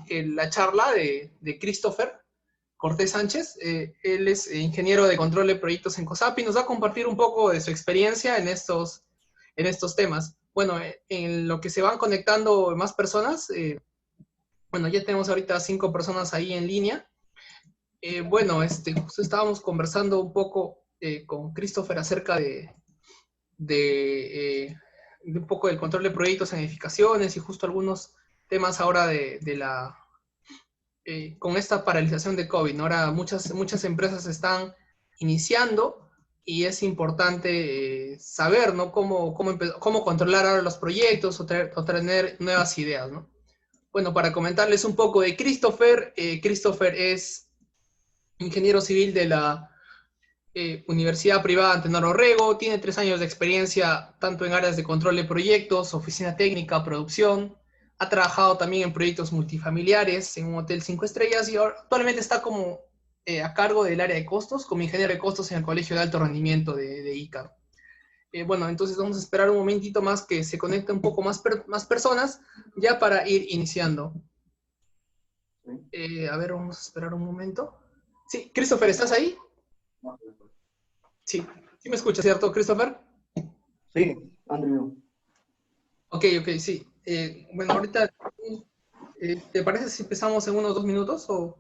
la charla de Christopher Cortés Sánchez. Él es ingeniero de control de proyectos en COSAPI y nos va a compartir un poco de su experiencia en estos temas. Bueno, en lo que se van conectando más personas, bueno, ya tenemos ahorita 5 personas ahí en línea. Bueno, justo estábamos conversando un poco con Christopher acerca de un poco del control de proyectos en edificaciones y justo algunos temas ahora con esta paralización de COVID, ¿no? Ahora muchas empresas están iniciando y es importante saber, ¿no? Cómo controlar ahora los proyectos o tener nuevas ideas, ¿no? Bueno, para comentarles un poco de Christopher, Christopher es ingeniero civil de la Universidad Privada Antenor Orrego, tiene 3 años de experiencia tanto en áreas de control de proyectos, oficina técnica, producción, ha trabajado también en proyectos multifamiliares en un hotel 5 estrellas y actualmente está como a cargo del área de costos, como ingeniero de costos en el Colegio de Alto Rendimiento de ICA. Bueno, entonces vamos a esperar un momentito más que se conecten un poco más personas ya para ir iniciando. A ver, vamos a esperar un momento. Sí, Christopher, ¿estás ahí? Sí, sí me escuchas, ¿cierto, Christopher? Sí, Andrew. Ok, sí. Bueno, ahorita, ¿te parece si empezamos en unos 2 minutos? O...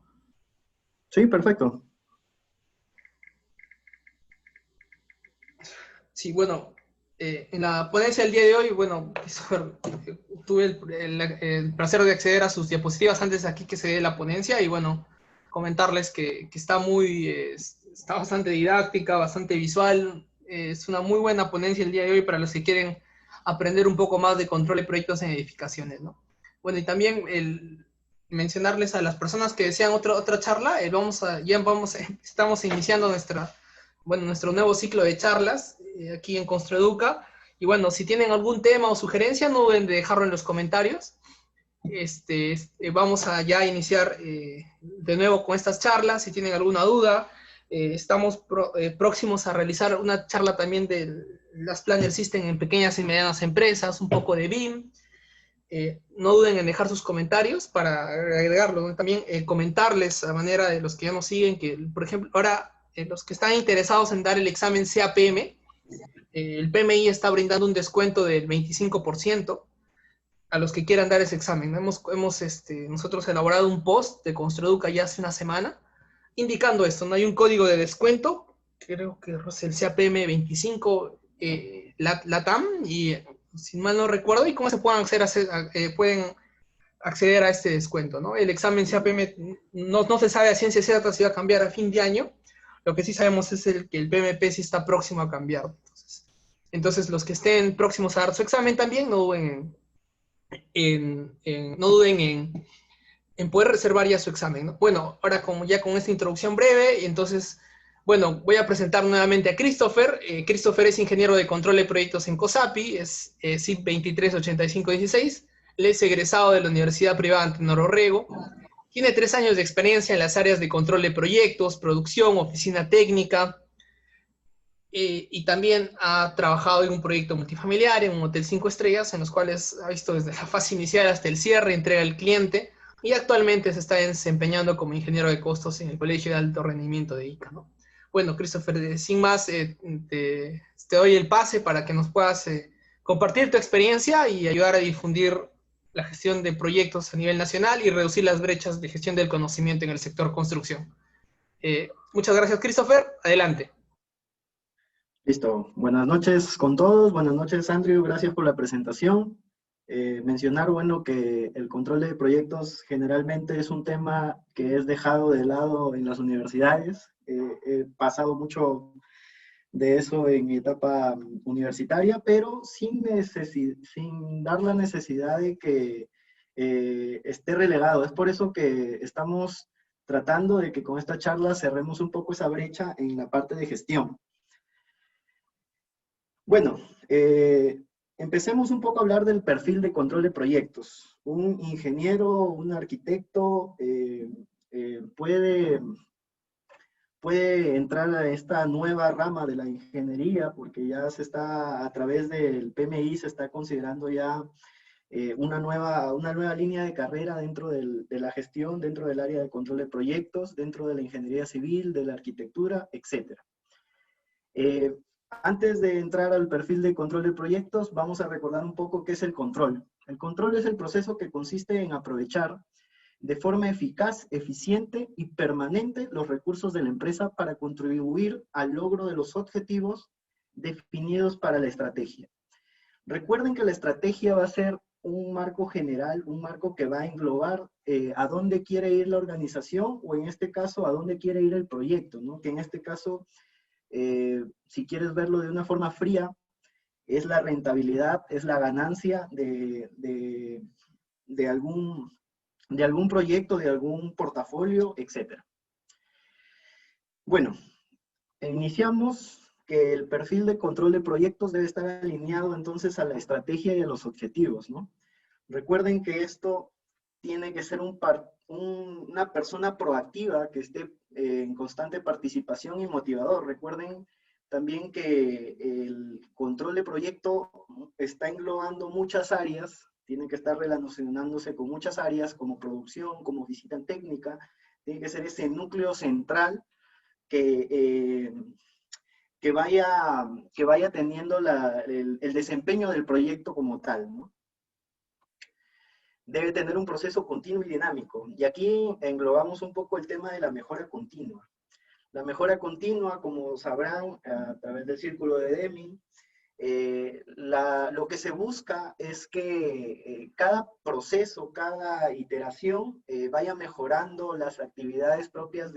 Sí, perfecto. Sí, bueno, en la ponencia del día de hoy, bueno, Christopher, tuve el placer de acceder a sus diapositivas antes de aquí que se dé la ponencia y bueno, comentarles que está bastante didáctica, bastante visual, es una muy buena ponencia el día de hoy para los que quieren aprender un poco más de control de proyectos en edificaciones, ¿no? Bueno, y también mencionarles a las personas que desean otra charla, estamos iniciando nuestro nuevo ciclo de charlas aquí en Construeduca. Y bueno, si tienen algún tema o sugerencia, no duden de dejarlo en los comentarios. Vamos a ya iniciar de nuevo con estas charlas. Si tienen alguna duda, estamos próximos a realizar una charla también de las Planner System en pequeñas y medianas empresas, un poco de BIM. No duden en dejar sus comentarios para agregarlo, ¿no? También comentarles a manera de los que ya nos siguen que, por ejemplo, ahora los que están interesados en dar el examen CAPM, el PMI está brindando un descuento del 25% a los que quieran dar ese examen. Nosotros elaborado un post de Construeduca ya hace una semana indicando esto, ¿no? Hay un código de descuento, creo que es el CAPM 25 LATAM, y si mal no recuerdo, y cómo se pueden acceder a este descuento, ¿no? El examen CAPM no se sabe a ciencia cierta si va a cambiar a fin de año. Lo que sí sabemos es que el PMP sí está próximo a cambiar. Entonces los que estén próximos a dar su examen también, no duden en poder reservar ya su examen, ¿no? Bueno, ahora ya con esta introducción breve, entonces, bueno, voy a presentar nuevamente a Christopher. Christopher es ingeniero de control de proyectos en COSAPI, es CIP 238516. Él es egresado de la Universidad Privada Antenor Orrego. Tiene 3 años de experiencia en las áreas de control de proyectos, producción, oficina técnica, y también ha trabajado en un proyecto multifamiliar, en un hotel 5 estrellas, en los cuales ha visto desde la fase inicial hasta el cierre, entrega al cliente, y actualmente se está desempeñando como ingeniero de costos en el Colegio de Alto Rendimiento de ICA, ¿no? Bueno, Christopher, sin más, te doy el pase para que nos puedas compartir tu experiencia y ayudar a difundir la gestión de proyectos a nivel nacional y reducir las brechas de gestión del conocimiento en el sector construcción. Muchas gracias, Christopher. Adelante. Listo. Buenas noches con todos. Buenas noches, Andrew. Gracias por la presentación. Mencionar, bueno, que el control de proyectos generalmente es un tema que es dejado de lado en las universidades. He pasado mucho de eso en etapa universitaria, pero sin dar la necesidad de que esté relegado. Es por eso que estamos tratando de que con esta charla cerremos un poco esa brecha en la parte de gestión. Bueno, empecemos un poco a hablar del perfil de control de proyectos. Un ingeniero, un arquitecto puede entrar a esta nueva rama de la ingeniería porque ya se está, a través del PMI, se está considerando ya una nueva línea de carrera dentro de la gestión, dentro del área de control de proyectos, dentro de la ingeniería civil, de la arquitectura, etc. Antes de entrar al perfil de control de proyectos, vamos a recordar un poco qué es el control. El control es el proceso que consiste en aprovechar de forma eficaz, eficiente y permanente los recursos de la empresa para contribuir al logro de los objetivos definidos para la estrategia. Recuerden que la estrategia va a ser un marco general, un marco que va a englobar a dónde quiere ir la organización o en este caso a dónde quiere ir el proyecto, ¿no? Que en este caso, si quieres verlo de una forma fría, es la rentabilidad, es la ganancia de algún proyecto, de algún portafolio, etc. Bueno, iniciamos que el perfil de control de proyectos debe estar alineado entonces a la estrategia y a los objetivos, ¿no? Recuerden que esto tiene que ser una persona proactiva que esté en constante participación y motivador. Recuerden también que el control de proyecto está englobando muchas áreas, tiene que estar relacionándose con muchas áreas como producción, como visita técnica, tiene que ser ese núcleo central que vaya teniendo el desempeño del proyecto como tal, ¿no? Debe tener un proceso continuo y dinámico. Y aquí englobamos un poco el tema de la mejora continua. La mejora continua, como sabrán, a través del círculo de Deming, lo que se busca es que cada proceso, cada iteración vaya mejorando las actividades propias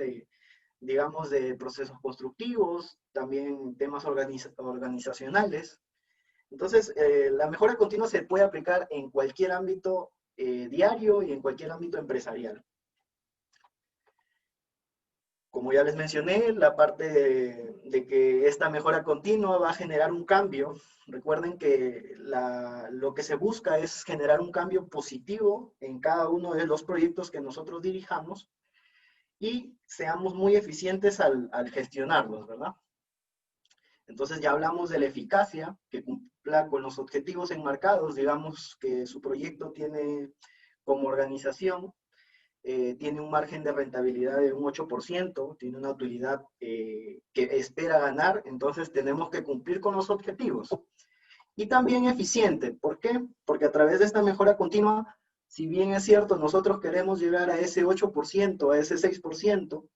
digamos, de procesos constructivos, también temas organizacionales. Entonces, la mejora continua se puede aplicar en cualquier ámbito diario y en cualquier ámbito empresarial. Como ya les mencioné, la parte de que esta mejora continua va a generar un cambio. Recuerden que lo que se busca es generar un cambio positivo en cada uno de los proyectos que nosotros dirijamos y seamos muy eficientes al gestionarlos, ¿verdad? Entonces ya hablamos de la eficacia, que cumpla con los objetivos enmarcados, digamos que su proyecto tiene como organización, tiene un margen de rentabilidad de un 8%, tiene una utilidad que espera ganar, entonces tenemos que cumplir con los objetivos. Y también eficiente, ¿por qué? Porque a través de esta mejora continua, si bien es cierto, nosotros queremos llegar a ese 8%, a ese 6%,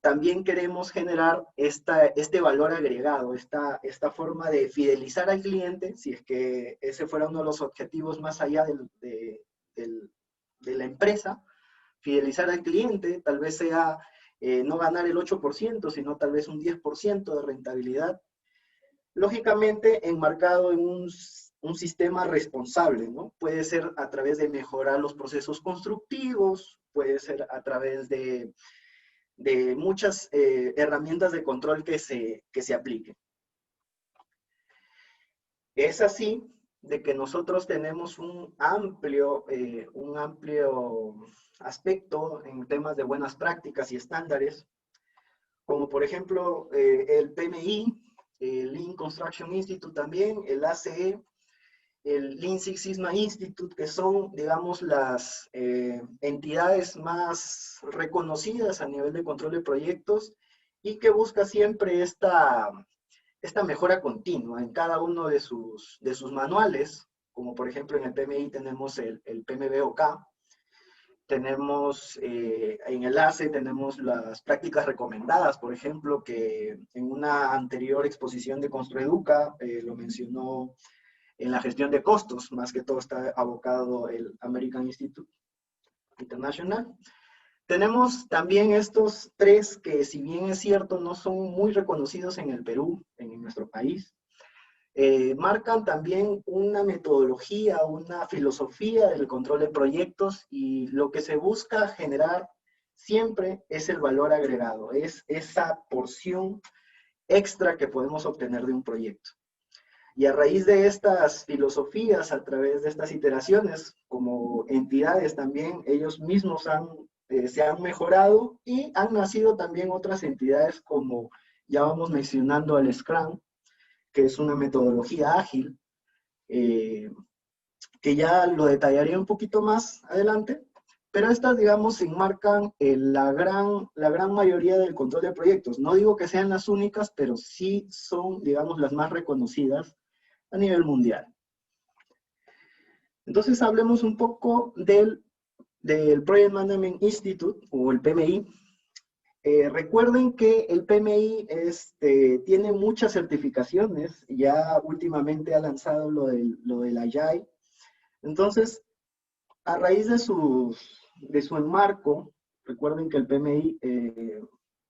también queremos generar este valor agregado, esta forma de fidelizar al cliente, si es que ese fuera uno de los objetivos más allá de la empresa, fidelizar al cliente, tal vez sea no ganar el 8%, sino tal vez un 10% de rentabilidad, lógicamente enmarcado en un sistema responsable, ¿no? Puede ser a través de mejorar los procesos constructivos, puede ser a través de muchas herramientas de control que se apliquen. Es así de que nosotros tenemos un amplio aspecto en temas de buenas prácticas y estándares, como por ejemplo el PMI, el Lean Construction Institute también, el ACE, el Lean Six Sigma Institute, que son, digamos, las entidades más reconocidas a nivel de control de proyectos y que busca siempre esta mejora continua en cada uno de sus manuales, como por ejemplo en el PMI tenemos el PMBOK, tenemos en el ACE tenemos las prácticas recomendadas, por ejemplo, que en una anterior exposición de Construeduca lo mencionó en la gestión de costos, más que todo está abocado el American Institute International. Tenemos también estos tres que, si bien es cierto, no son muy reconocidos en el Perú, en nuestro país, marcan también una metodología, una filosofía del control de proyectos y lo que se busca generar siempre es el valor agregado, es esa porción extra que podemos obtener de un proyecto. Y a raíz de estas filosofías, a través de estas iteraciones, como entidades también, ellos mismos se han mejorado y han nacido también otras entidades como ya vamos mencionando al Scrum, que es una metodología ágil, que ya lo detallaré un poquito más adelante, pero estas, digamos, enmarcan la gran mayoría del control de proyectos. No digo que sean las únicas, pero sí son, digamos, las más reconocidas a nivel mundial. Entonces, hablemos un poco del Project Management Institute, o el PMI. Recuerden que el PMI tiene muchas certificaciones, ya últimamente ha lanzado lo del Agile. Entonces, a raíz de su enmarco, recuerden que el PMI,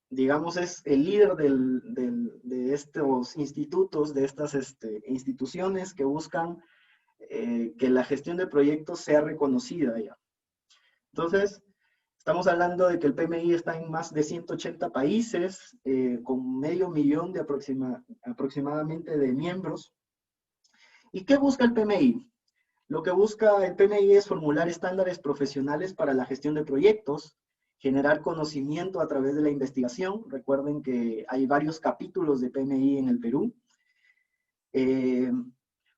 digamos, es el líder de estos institutos, de estas instituciones que buscan que la gestión de proyectos sea reconocida ya. Entonces, estamos hablando de que el PMI está en más de 180 países, con medio millón de aproximadamente de miembros. ¿Y qué busca el PMI? Lo que busca el PMI es formular estándares profesionales para la gestión de proyectos, generar conocimiento a través de la investigación. Recuerden que hay varios capítulos de PMI en el Perú.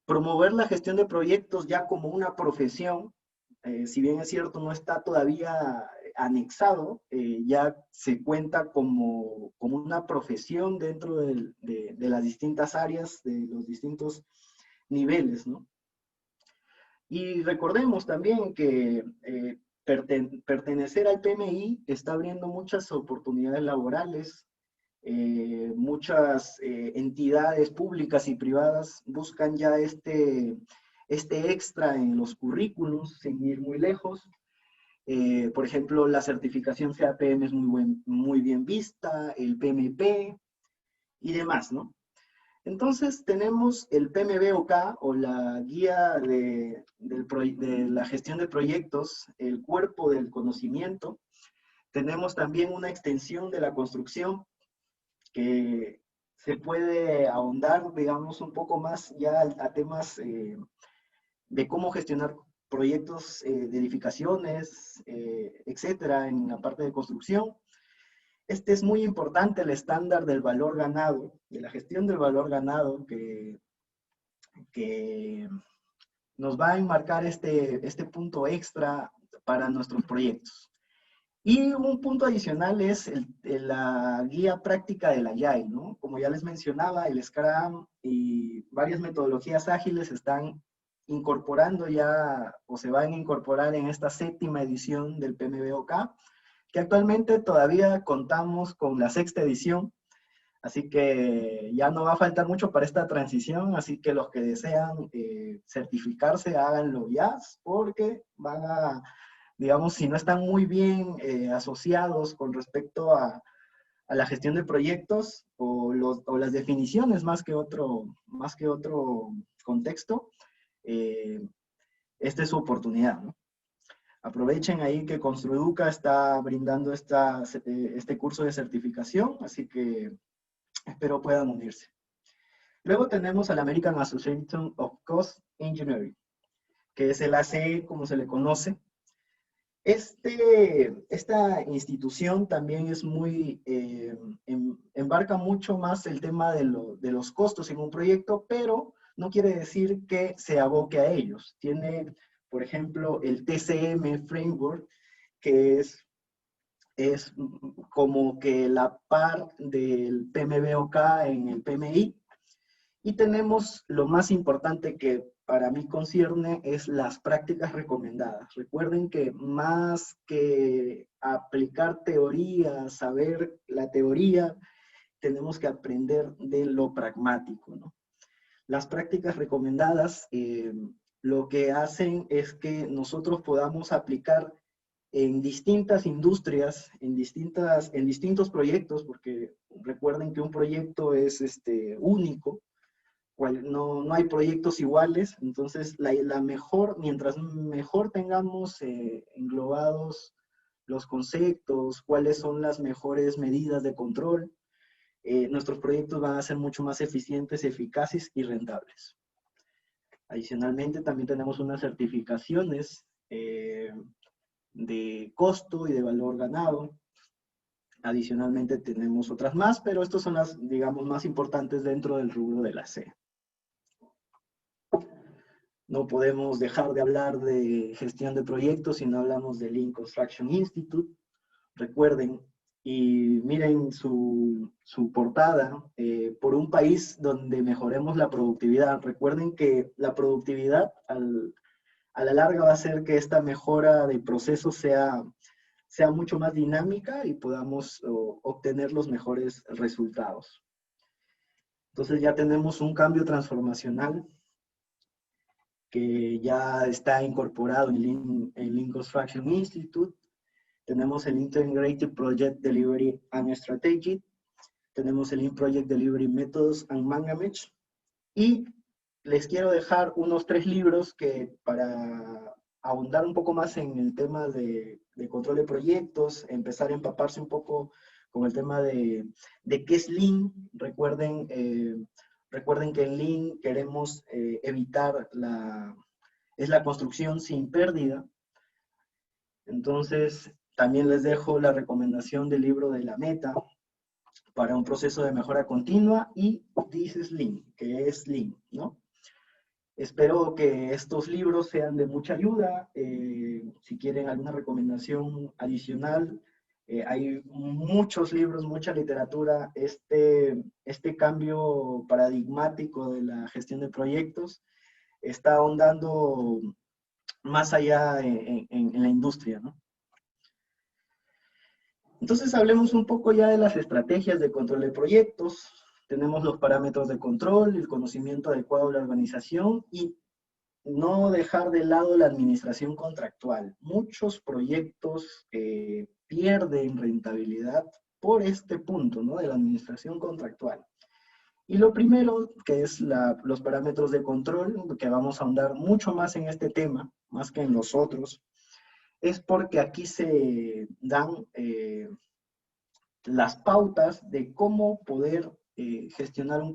Promover la gestión de proyectos ya como una profesión. Si bien es cierto, no está todavía anexado, ya se cuenta como una profesión dentro de las distintas áreas, de los distintos niveles, ¿no? Y recordemos también que pertenecer al PMI está abriendo muchas oportunidades laborales. Muchas entidades públicas y privadas buscan ya este extra en los currículums, sin ir muy lejos. Por ejemplo, la certificación CAPM es muy bien vista, el PMP y demás, ¿no? Entonces tenemos el PMBOK, o la guía de la gestión de proyectos, el cuerpo del conocimiento. Tenemos también una extensión de la construcción que se puede ahondar, digamos, un poco más ya a temas de cómo gestionar proyectos de edificaciones, etcétera, en la parte de construcción. Este es muy importante, el estándar del valor ganado, de la gestión del valor ganado, que nos va a enmarcar este punto extra para nuestros proyectos. Y un punto adicional es la guía práctica del Agile, ¿no? Como ya les mencionaba, el Scrum y varias metodologías ágiles están incorporando ya, o se van a incorporar en esta 7ª edición del PMBOK, que actualmente todavía contamos con la 6ª edición, así que ya no va a faltar mucho para esta transición, así que los que desean certificarse, háganlo ya, porque van a, digamos, si no están muy bien asociados con respecto a la gestión de proyectos o las definiciones más que otro contexto, esta es su oportunidad, ¿no? Aprovechen ahí que Construeduca está brindando este curso de certificación, así que espero puedan unirse. Luego tenemos al American Association of Cost Engineering, que es el ACE, como se le conoce. Esta institución también es embarca mucho más el tema de los costos en un proyecto, pero no quiere decir que se aboque a ellos. Tiene, por ejemplo, el TCM Framework, que es como que la par del PMBOK en el PMI. Y tenemos lo más importante que para mí concierne, es las prácticas recomendadas. Recuerden que más que aplicar teoría, saber la teoría, tenemos que aprender de lo pragmático, ¿no? Las prácticas recomendadas lo que hacen es que nosotros podamos aplicar en distintas industrias, en distintos proyectos, porque recuerden que un proyecto es único, no hay proyectos iguales, entonces mientras mejor tengamos englobados los conceptos, cuáles son las mejores medidas de control, nuestros proyectos van a ser mucho más eficientes, eficaces y rentables. Adicionalmente, también tenemos unas certificaciones de costo y de valor ganado. Adicionalmente tenemos otras más, pero estas son las, digamos, más importantes dentro del rubro de la CE. No podemos dejar de hablar de gestión de proyectos si no hablamos del Lean Construction Institute. Recuerden y miren su portada, por un país donde mejoremos la productividad. Recuerden que la productividad a la larga va a hacer que esta mejora de procesos sea mucho más dinámica y podamos obtener los mejores resultados. Entonces ya tenemos un cambio transformacional que ya está incorporado en Lean Construction Institute. Tenemos el Integrated Project Delivery and Strategy, tenemos el Lean Project Delivery Methods and Management, y les quiero dejar unos 3 libros que para ahondar un poco más en el tema de control de proyectos, empezar a empaparse un poco con el tema de qué es Lean. Recuerden que en Lean queremos evitar la construcción sin pérdida. Entonces, también les dejo la recomendación del libro de la meta para un proceso de mejora continua y This is Lean, que es Lean, ¿no? Espero que estos libros sean de mucha ayuda. Si quieren alguna recomendación adicional, hay muchos libros, mucha literatura. Este cambio paradigmático de la gestión de proyectos está ahondando más allá en la industria, ¿no? Entonces hablemos un poco ya de las estrategias de control de proyectos. Tenemos los parámetros de control, el conocimiento adecuado de la organización y no dejar de lado la administración contractual. Muchos proyectos pierden rentabilidad por este punto, ¿no? De la administración contractual. Y lo primero, que es los parámetros de control, que vamos a ahondar mucho más en este tema, más que en los otros, es porque aquí se dan las pautas de cómo poder gestionar un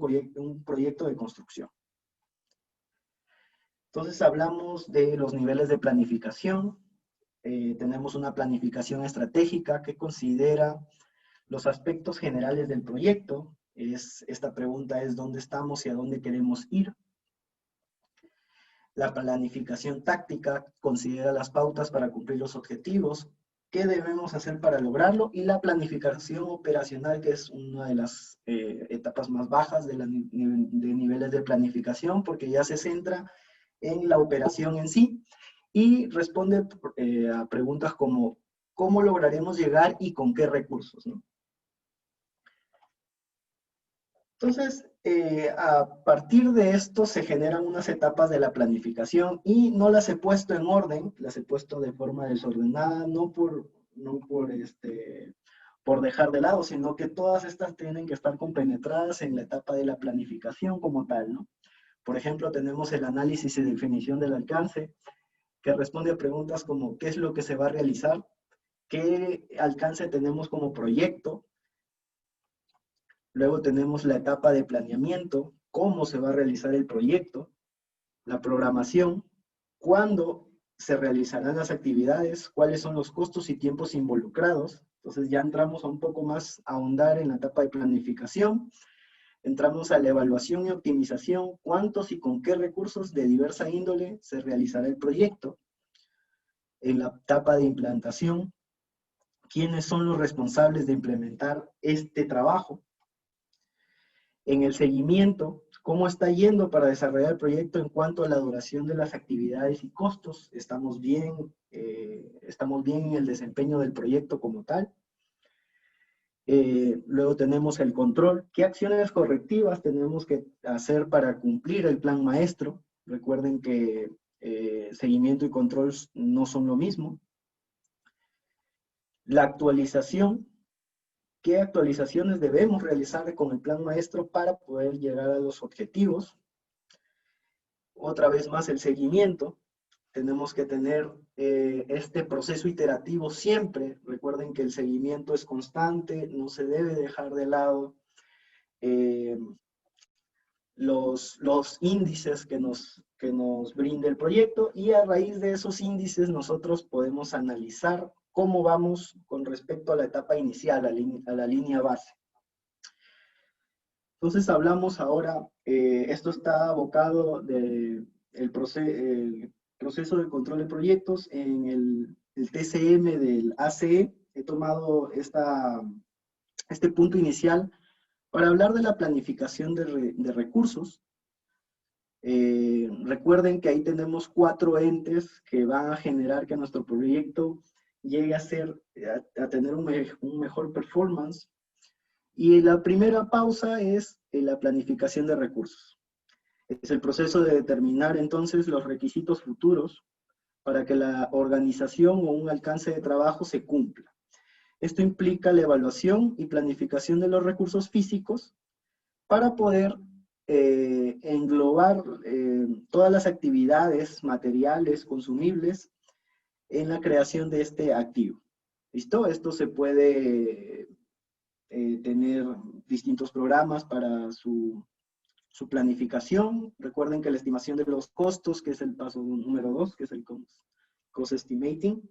proyecto de construcción. Entonces hablamos de los niveles de planificación. Tenemos una planificación estratégica que considera los aspectos generales del proyecto. Esta pregunta es ¿dónde estamos y a dónde queremos ir? La planificación táctica considera las pautas para cumplir los objetivos, qué debemos hacer para lograrlo, y la planificación operacional, que es una de las etapas más bajas de niveles de planificación, porque ya se centra en la operación en sí y responde a preguntas como ¿cómo lograremos llegar y con qué recursos, ¿no? Entonces, a partir de esto se generan unas etapas de la planificación y no las he puesto en orden, las he puesto de forma desordenada, no por dejar de lado, sino que todas estas tienen que estar compenetradas en la etapa de la planificación como tal, ¿no? Por ejemplo, tenemos el análisis y definición del alcance, que responde a preguntas como ¿qué es lo que se va a realizar? ¿Qué alcance tenemos como proyecto? Luego tenemos la etapa de planeamiento, cómo se va a realizar el proyecto, la programación, cuándo se realizarán las actividades, cuáles son los costos y tiempos involucrados. Entonces ya entramos a un poco más a ahondar en la etapa de planificación. Entramos a la evaluación y optimización, cuántos y con qué recursos de diversa índole se realizará el proyecto. En la etapa de implantación, quiénes son los responsables de implementar este trabajo. En el seguimiento, cómo está yendo para desarrollar el proyecto en cuanto a la duración de las actividades y costos. ¿Estamos bien en el desempeño del proyecto como tal? Luego tenemos el control. ¿Qué acciones correctivas tenemos que hacer para cumplir el plan maestro? Recuerden que seguimiento y control no son lo mismo. La actualización. ¿Qué actualizaciones debemos realizar con el plan maestro para poder llegar a los objetivos? Otra vez más el seguimiento. Tenemos que tener este proceso iterativo siempre. Recuerden que el seguimiento es constante, no se debe dejar de lado los índices que nos brinde el proyecto, y a raíz de esos índices nosotros podemos analizar cómo vamos con respecto a la etapa inicial, a la línea base. Entonces hablamos ahora, esto está abocado el proceso de control de proyectos en el TCM del ACE. He tomado este punto inicial para hablar de la planificación de recursos. Recuerden que ahí tenemos 4 entes que van a generar que nuestro proyecto llegue a tener un mejor performance. Y la primera pausa es la planificación de recursos. Es el proceso de determinar entonces los requisitos futuros para que la organización o un alcance de trabajo se cumpla. Esto implica la evaluación y planificación de los recursos físicos para poder englobar todas las actividades materiales, consumibles, en la creación de este activo. ¿Listo? Esto se puede tener distintos programas para su planificación. Recuerden que la estimación de los costos, que es el paso número 2, que es el cost estimating,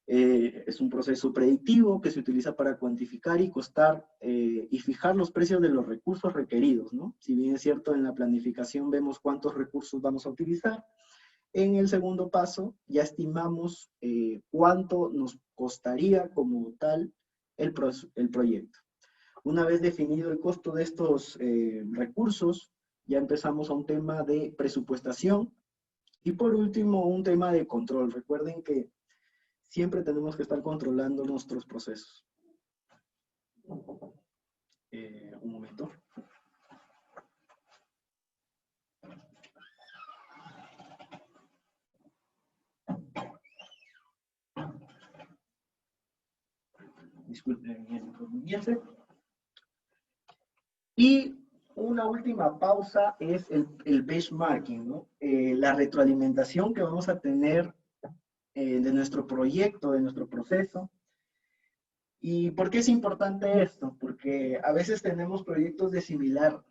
es un proceso predictivo que se utiliza para cuantificar y costar y fijar los precios de los recursos requeridos, ¿no? Si bien es cierto, en la planificación vemos cuántos recursos vamos a utilizar, en el segundo paso ya estimamos cuánto nos costaría como tal el proyecto. Una vez definido el costo de estos recursos, ya empezamos a un tema de presupuestación y por último un tema de control. Recuerden que siempre tenemos que estar controlando nuestros procesos. Un momento. Disculpen el inconveniente. Y una última pausa es el benchmarking, ¿no? La retroalimentación que vamos a tener de nuestro proyecto, de nuestro proceso. ¿Y por qué es importante esto? Porque a veces tenemos proyectos de similares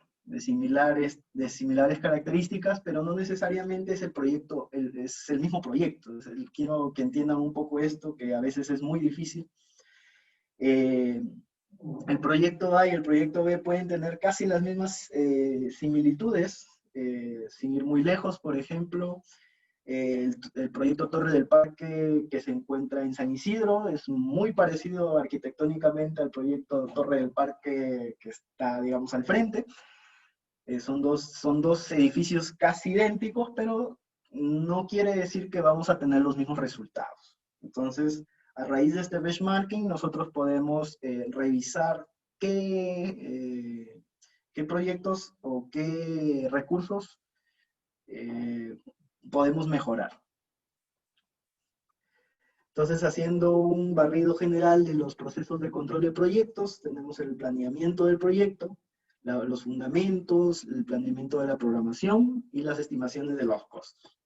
características, pero no necesariamente es el proyecto, es el mismo proyecto. Quiero que entiendan un poco esto, que a veces es muy difícil. El proyecto A y el proyecto B pueden tener casi las mismas similitudes, sin ir muy lejos. Por ejemplo, el proyecto Torre del Parque, que se encuentra en San Isidro, es muy parecido arquitectónicamente al proyecto Torre del Parque que está, digamos, al frente. Son dos edificios casi idénticos, pero no quiere decir que vamos a tener los mismos resultados. Entonces, a raíz de este benchmarking, nosotros podemos revisar qué proyectos o qué recursos podemos mejorar. Entonces, haciendo un barrido general de los procesos de control de proyectos, tenemos el planeamiento del proyecto, los fundamentos, el planeamiento de la programación y las estimaciones de los costos.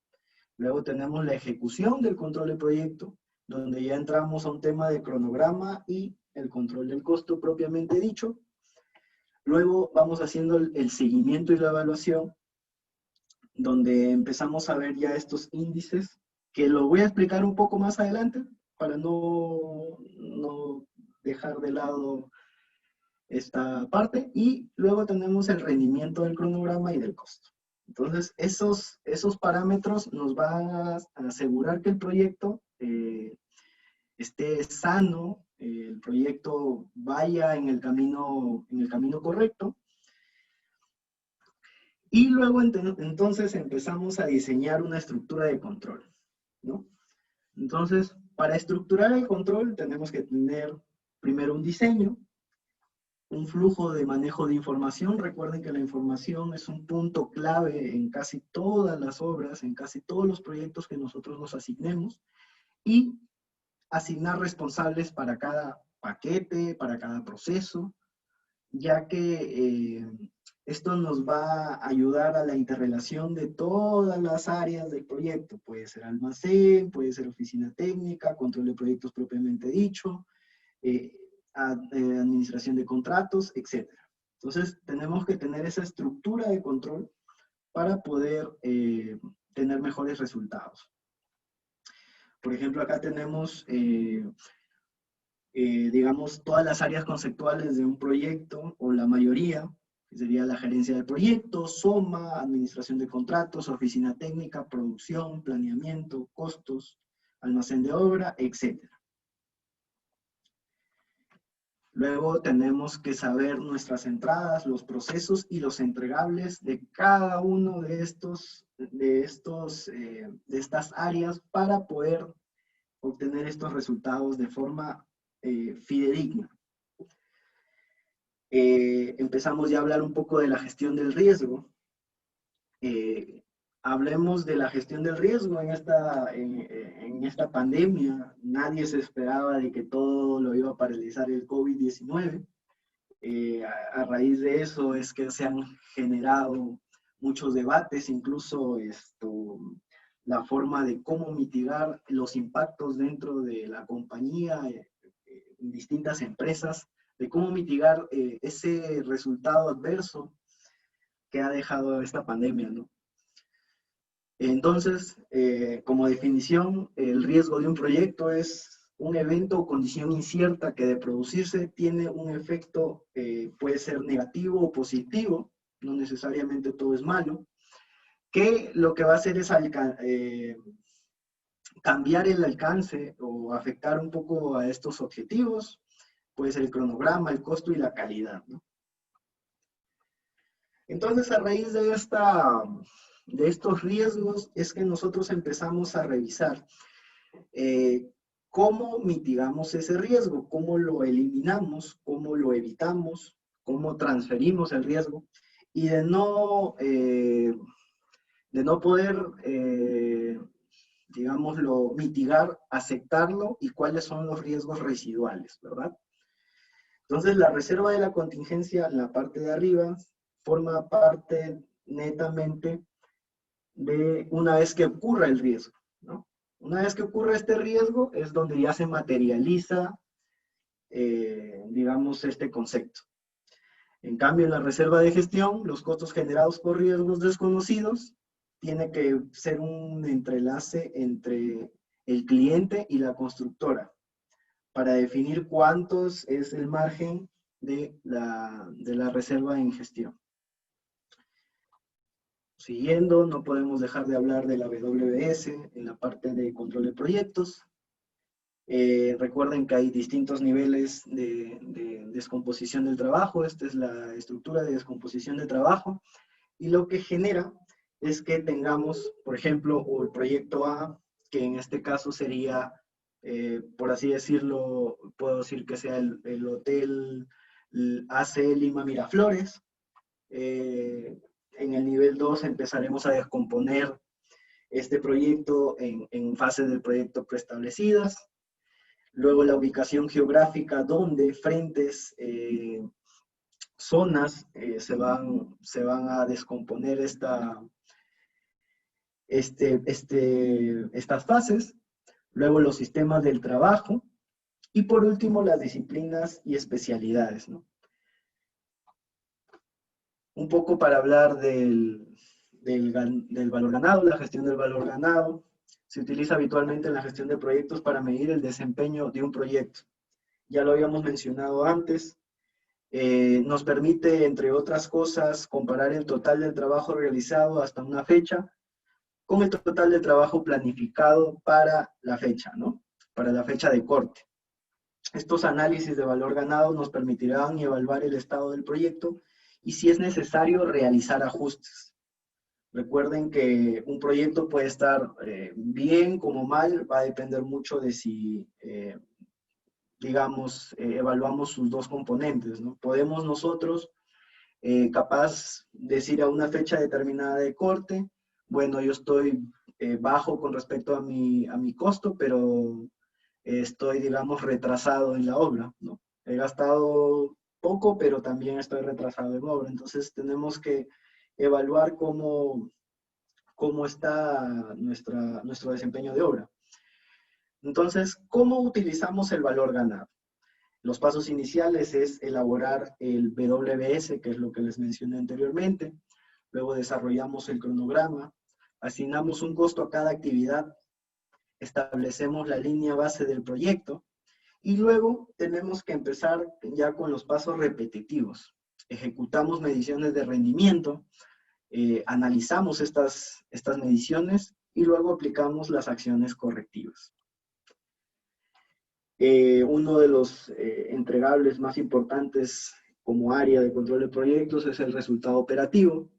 Luego tenemos la ejecución del control de proyecto, donde ya entramos a un tema de cronograma y el control del costo propiamente dicho. Luego vamos haciendo el seguimiento y la evaluación, donde empezamos a ver ya estos índices, que lo voy a explicar un poco más adelante, para no dejar de lado esta parte. Y luego tenemos el rendimiento del cronograma y del costo. Entonces, esos parámetros nos van a asegurar que el proyecto esté sano, el proyecto vaya en el camino correcto. Y luego entonces empezamos a diseñar una estructura de control, ¿no? Entonces, para estructurar el control tenemos que tener primero un diseño, un flujo de manejo de información. Recuerden que la información es un punto clave en casi todas las obras, en casi todos los proyectos que nosotros nos asignemos, y asignar responsables para cada paquete, para cada proceso, ya que esto nos va a ayudar a la interrelación de todas las áreas del proyecto. Puede ser almacén, puede ser oficina técnica, control de proyectos propiamente dicho, administración de contratos, etc. Entonces, tenemos que tener esa estructura de control para poder tener mejores resultados. Por ejemplo, acá tenemos, digamos, todas las áreas conceptuales de un proyecto, o la mayoría. que sería la gerencia del proyecto, SOMA, administración de contratos, oficina técnica, producción, planeamiento, costos, almacén de obra, etc. Luego tenemos que saber nuestras entradas, los procesos y los entregables de cada uno de estas áreas para poder obtener estos resultados de forma fidedigna. Empezamos ya a hablar un poco de la gestión del riesgo. Hablemos de la gestión del riesgo en esta pandemia. Nadie se esperaba de que todo lo iba a paralizar el COVID-19. A raíz de eso es que se han generado muchos debates, incluso la forma de cómo mitigar los impactos dentro de la compañía, en distintas empresas, de cómo mitigar ese resultado adverso que ha dejado esta pandemia, ¿no? Entonces, como definición, el riesgo de un proyecto es un evento o condición incierta que de producirse tiene un efecto, puede ser negativo o positivo, no necesariamente todo es malo, que lo que va a hacer es cambiar el alcance o afectar un poco a estos objetivos, puede ser el cronograma, el costo y la calidad, ¿no? Entonces, a raíz de estos riesgos es que nosotros empezamos a revisar cómo mitigamos ese riesgo, cómo lo eliminamos, cómo lo evitamos, cómo transferimos el riesgo y de no poder, digámoslo, mitigar, aceptarlo y cuáles son los riesgos residuales, ¿verdad? Entonces, la reserva de la contingencia en la parte de arriba forma parte netamente de una vez que ocurra el riesgo, ¿no? Una vez que ocurra este riesgo es donde ya se materializa, digamos, este concepto. En cambio, en la reserva de gestión, los costos generados por riesgos desconocidos tiene que ser un entrelace entre el cliente y la constructora para definir cuántos es el margen de la reserva en gestión. Siguiendo, no podemos dejar de hablar de la WBS en la parte de control de proyectos. Recuerden que hay distintos niveles de descomposición del trabajo. Esta es la estructura de descomposición de trabajo. Y lo que genera es que tengamos, por ejemplo, el proyecto A, que en este caso sería, por así decirlo, puedo decir que sea el hotel AC Lima Miraflores. En el nivel 2 empezaremos a descomponer este proyecto en fases del proyecto preestablecidas. Luego la ubicación geográfica, donde frentes, zonas se van a descomponer estas fases. Luego los sistemas del trabajo. Y por último las disciplinas y especialidades, ¿no? Un poco para hablar del valor ganado, la gestión del valor ganado. Se utiliza habitualmente en la gestión de proyectos para medir el desempeño de un proyecto. Ya lo habíamos mencionado antes. Nos permite, entre otras cosas, comparar el total del trabajo realizado hasta una fecha con el total de trabajo planificado para la fecha, ¿no? Para la fecha de corte. Estos análisis de valor ganado nos permitirán evaluar el estado del proyecto y si es necesario realizar ajustes. Recuerden que un proyecto puede estar bien como mal, va a depender mucho de si, digamos, evaluamos sus dos componentes, ¿no? Podemos nosotros, capaz, decir a una fecha determinada de corte, bueno, yo estoy bajo con respecto a mi costo, pero estoy, digamos, retrasado en la obra, ¿no? He gastado poco, pero también estoy retrasado en obra. Entonces tenemos que evaluar cómo está nuestro desempeño de obra. Entonces, ¿cómo utilizamos el valor ganado? Los pasos iniciales es elaborar el WBS, que es lo que les mencioné anteriormente. Luego desarrollamos el cronograma, asignamos un costo a cada actividad, establecemos la línea base del proyecto y luego tenemos que empezar ya con los pasos repetitivos. ejecutamos mediciones de rendimiento, analizamos estas mediciones y luego aplicamos las acciones correctivas. Uno de los entregables más importantes como área de control de proyectos es el resultado operativo,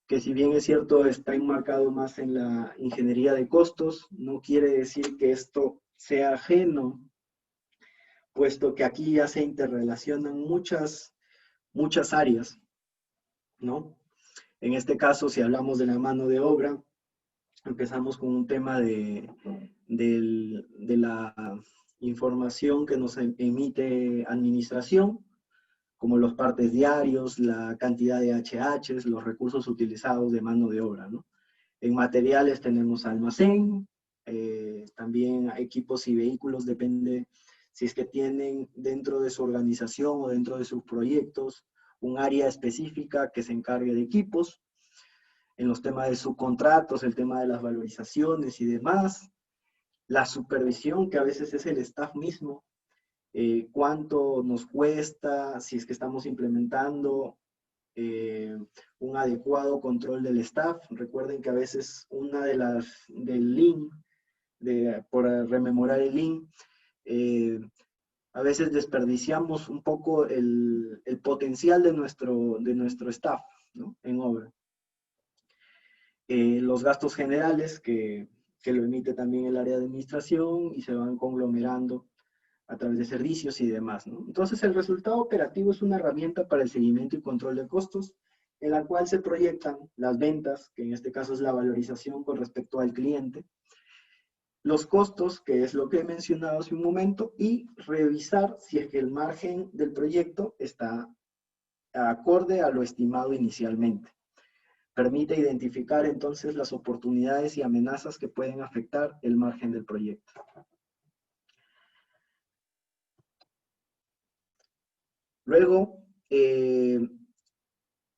que si bien es cierto está enmarcado más en la ingeniería de costos, no quiere decir que esto sea ajeno, puesto que aquí ya se interrelacionan muchas áreas, ¿no? En este caso, si hablamos de la mano de obra, empezamos con un tema de la información que nos emite administración, como los partes diarios, la cantidad de HHs, los recursos utilizados de mano de obra, ¿no? En materiales tenemos almacén, también equipos y vehículos, depende si es que tienen dentro de su organización o dentro de sus proyectos un área específica que se encargue de equipos. En los temas de subcontratos, el tema de las valorizaciones y demás. La supervisión, que a veces es el staff mismo, cuánto nos cuesta, si es que estamos implementando un adecuado control del staff. Recuerden que a veces una de las del Lean, por rememorar el Lean, a veces desperdiciamos un poco el potencial de nuestro staff, ¿no? En obra. Los gastos generales que lo emite también el área de administración y se van conglomerando a través de servicios y demás, ¿no? Entonces, el resultado operativo es una herramienta para el seguimiento y control de costos, en la cual se proyectan las ventas, que en este caso es la valorización con respecto al cliente, los costos, que es lo que he mencionado hace un momento, y revisar si es que el margen del proyecto está acorde a lo estimado inicialmente. Permite identificar entonces las oportunidades y amenazas que pueden afectar el margen del proyecto. Luego,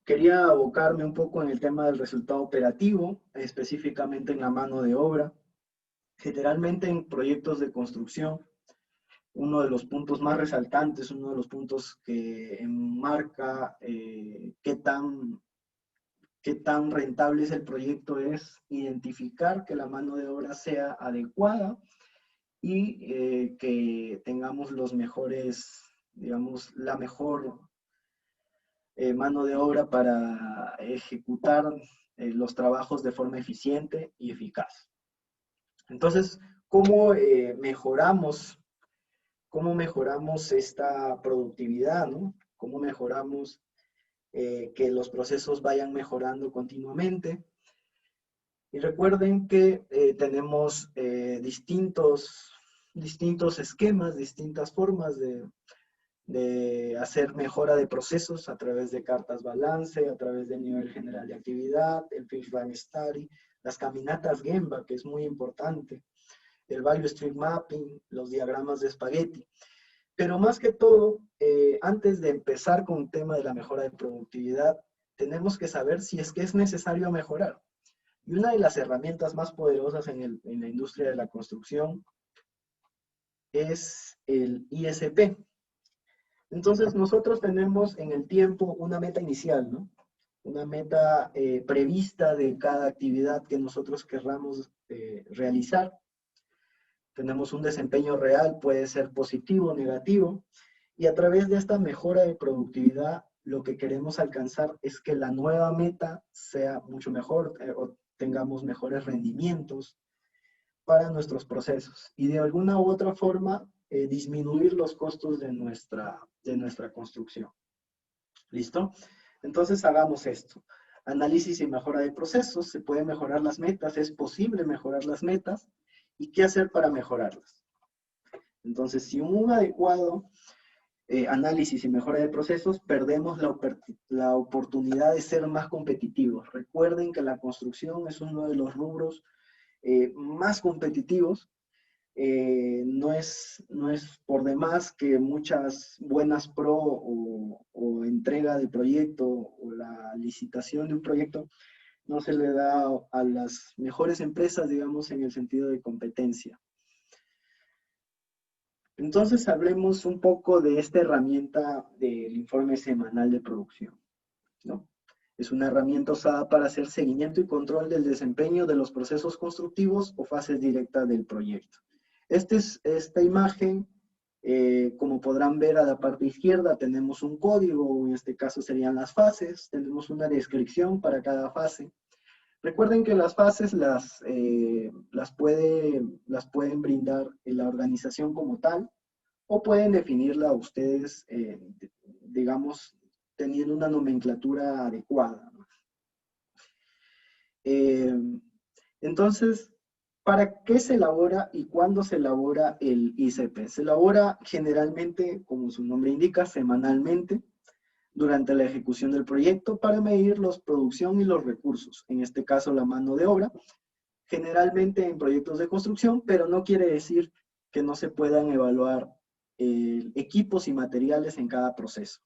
quería abocarme un poco en el tema del resultado operativo, específicamente en la mano de obra. Generalmente en proyectos de construcción, uno de los puntos más resaltantes, uno de los puntos que enmarca qué tan rentable es el proyecto es identificar que la mano de obra sea adecuada y que tengamos los mejores, digamos, la mejor mano de obra para ejecutar los trabajos de forma eficiente y eficaz. Entonces, ¿cómo mejoramos esta productividad, ¿no? ¿Cómo mejoramos que los procesos vayan mejorando continuamente? Y recuerden que tenemos distintos esquemas, distintas formas de hacer mejora de procesos a través de cartas balance, a través del nivel general de actividad, el Fixed Value Study, las caminatas Gemba, que es muy importante, el Value Stream Mapping, los diagramas de espagueti. Pero más que todo, antes de empezar con el tema de la mejora de productividad, tenemos que saber si es que es necesario mejorar. Y una de las herramientas más poderosas en la industria de la construcción es el ISP. Entonces, nosotros tenemos en el tiempo una meta inicial, ¿no? Una meta prevista de cada actividad que nosotros querramos realizar. Tenemos un desempeño real, puede ser positivo o negativo, y a través de esta mejora de productividad, lo que queremos alcanzar es que la nueva meta sea mucho mejor, o tengamos mejores rendimientos para nuestros procesos, y de alguna u otra forma, disminuir los costos de nuestra construcción. ¿Listo? Entonces hagamos esto. Análisis y mejora de procesos. Se pueden mejorar las metas, es posible mejorar las metas. ¿Y qué hacer para mejorarlas? Entonces, si un adecuado análisis y mejora de procesos, perdemos la oportunidad de ser más competitivos. Recuerden que la construcción es uno de los rubros más competitivos. No es por demás que muchas buenas pro o entrega de proyecto o la licitación de un proyecto no se le da a las mejores empresas, digamos, en el sentido de competencia. Entonces hablemos un poco de esta herramienta del informe semanal de producción, ¿no? Es una herramienta usada para hacer seguimiento y control del desempeño de los procesos constructivos o fases directas del proyecto. Esta imagen, como podrán ver a la parte izquierda, tenemos un código, en este caso serían las fases, tenemos una descripción para cada fase. Recuerden que las fases las pueden brindar la organización como tal, o pueden definirla ustedes, digamos, teniendo una nomenclatura adecuada, ¿no? Entonces, ¿para qué se elabora y cuándo se elabora el ICP? Se elabora generalmente, como su nombre indica, semanalmente, durante la ejecución del proyecto para medir la producción y los recursos, en este caso la mano de obra, generalmente en proyectos de construcción, pero no quiere decir que no se puedan evaluar equipos y materiales en cada proceso.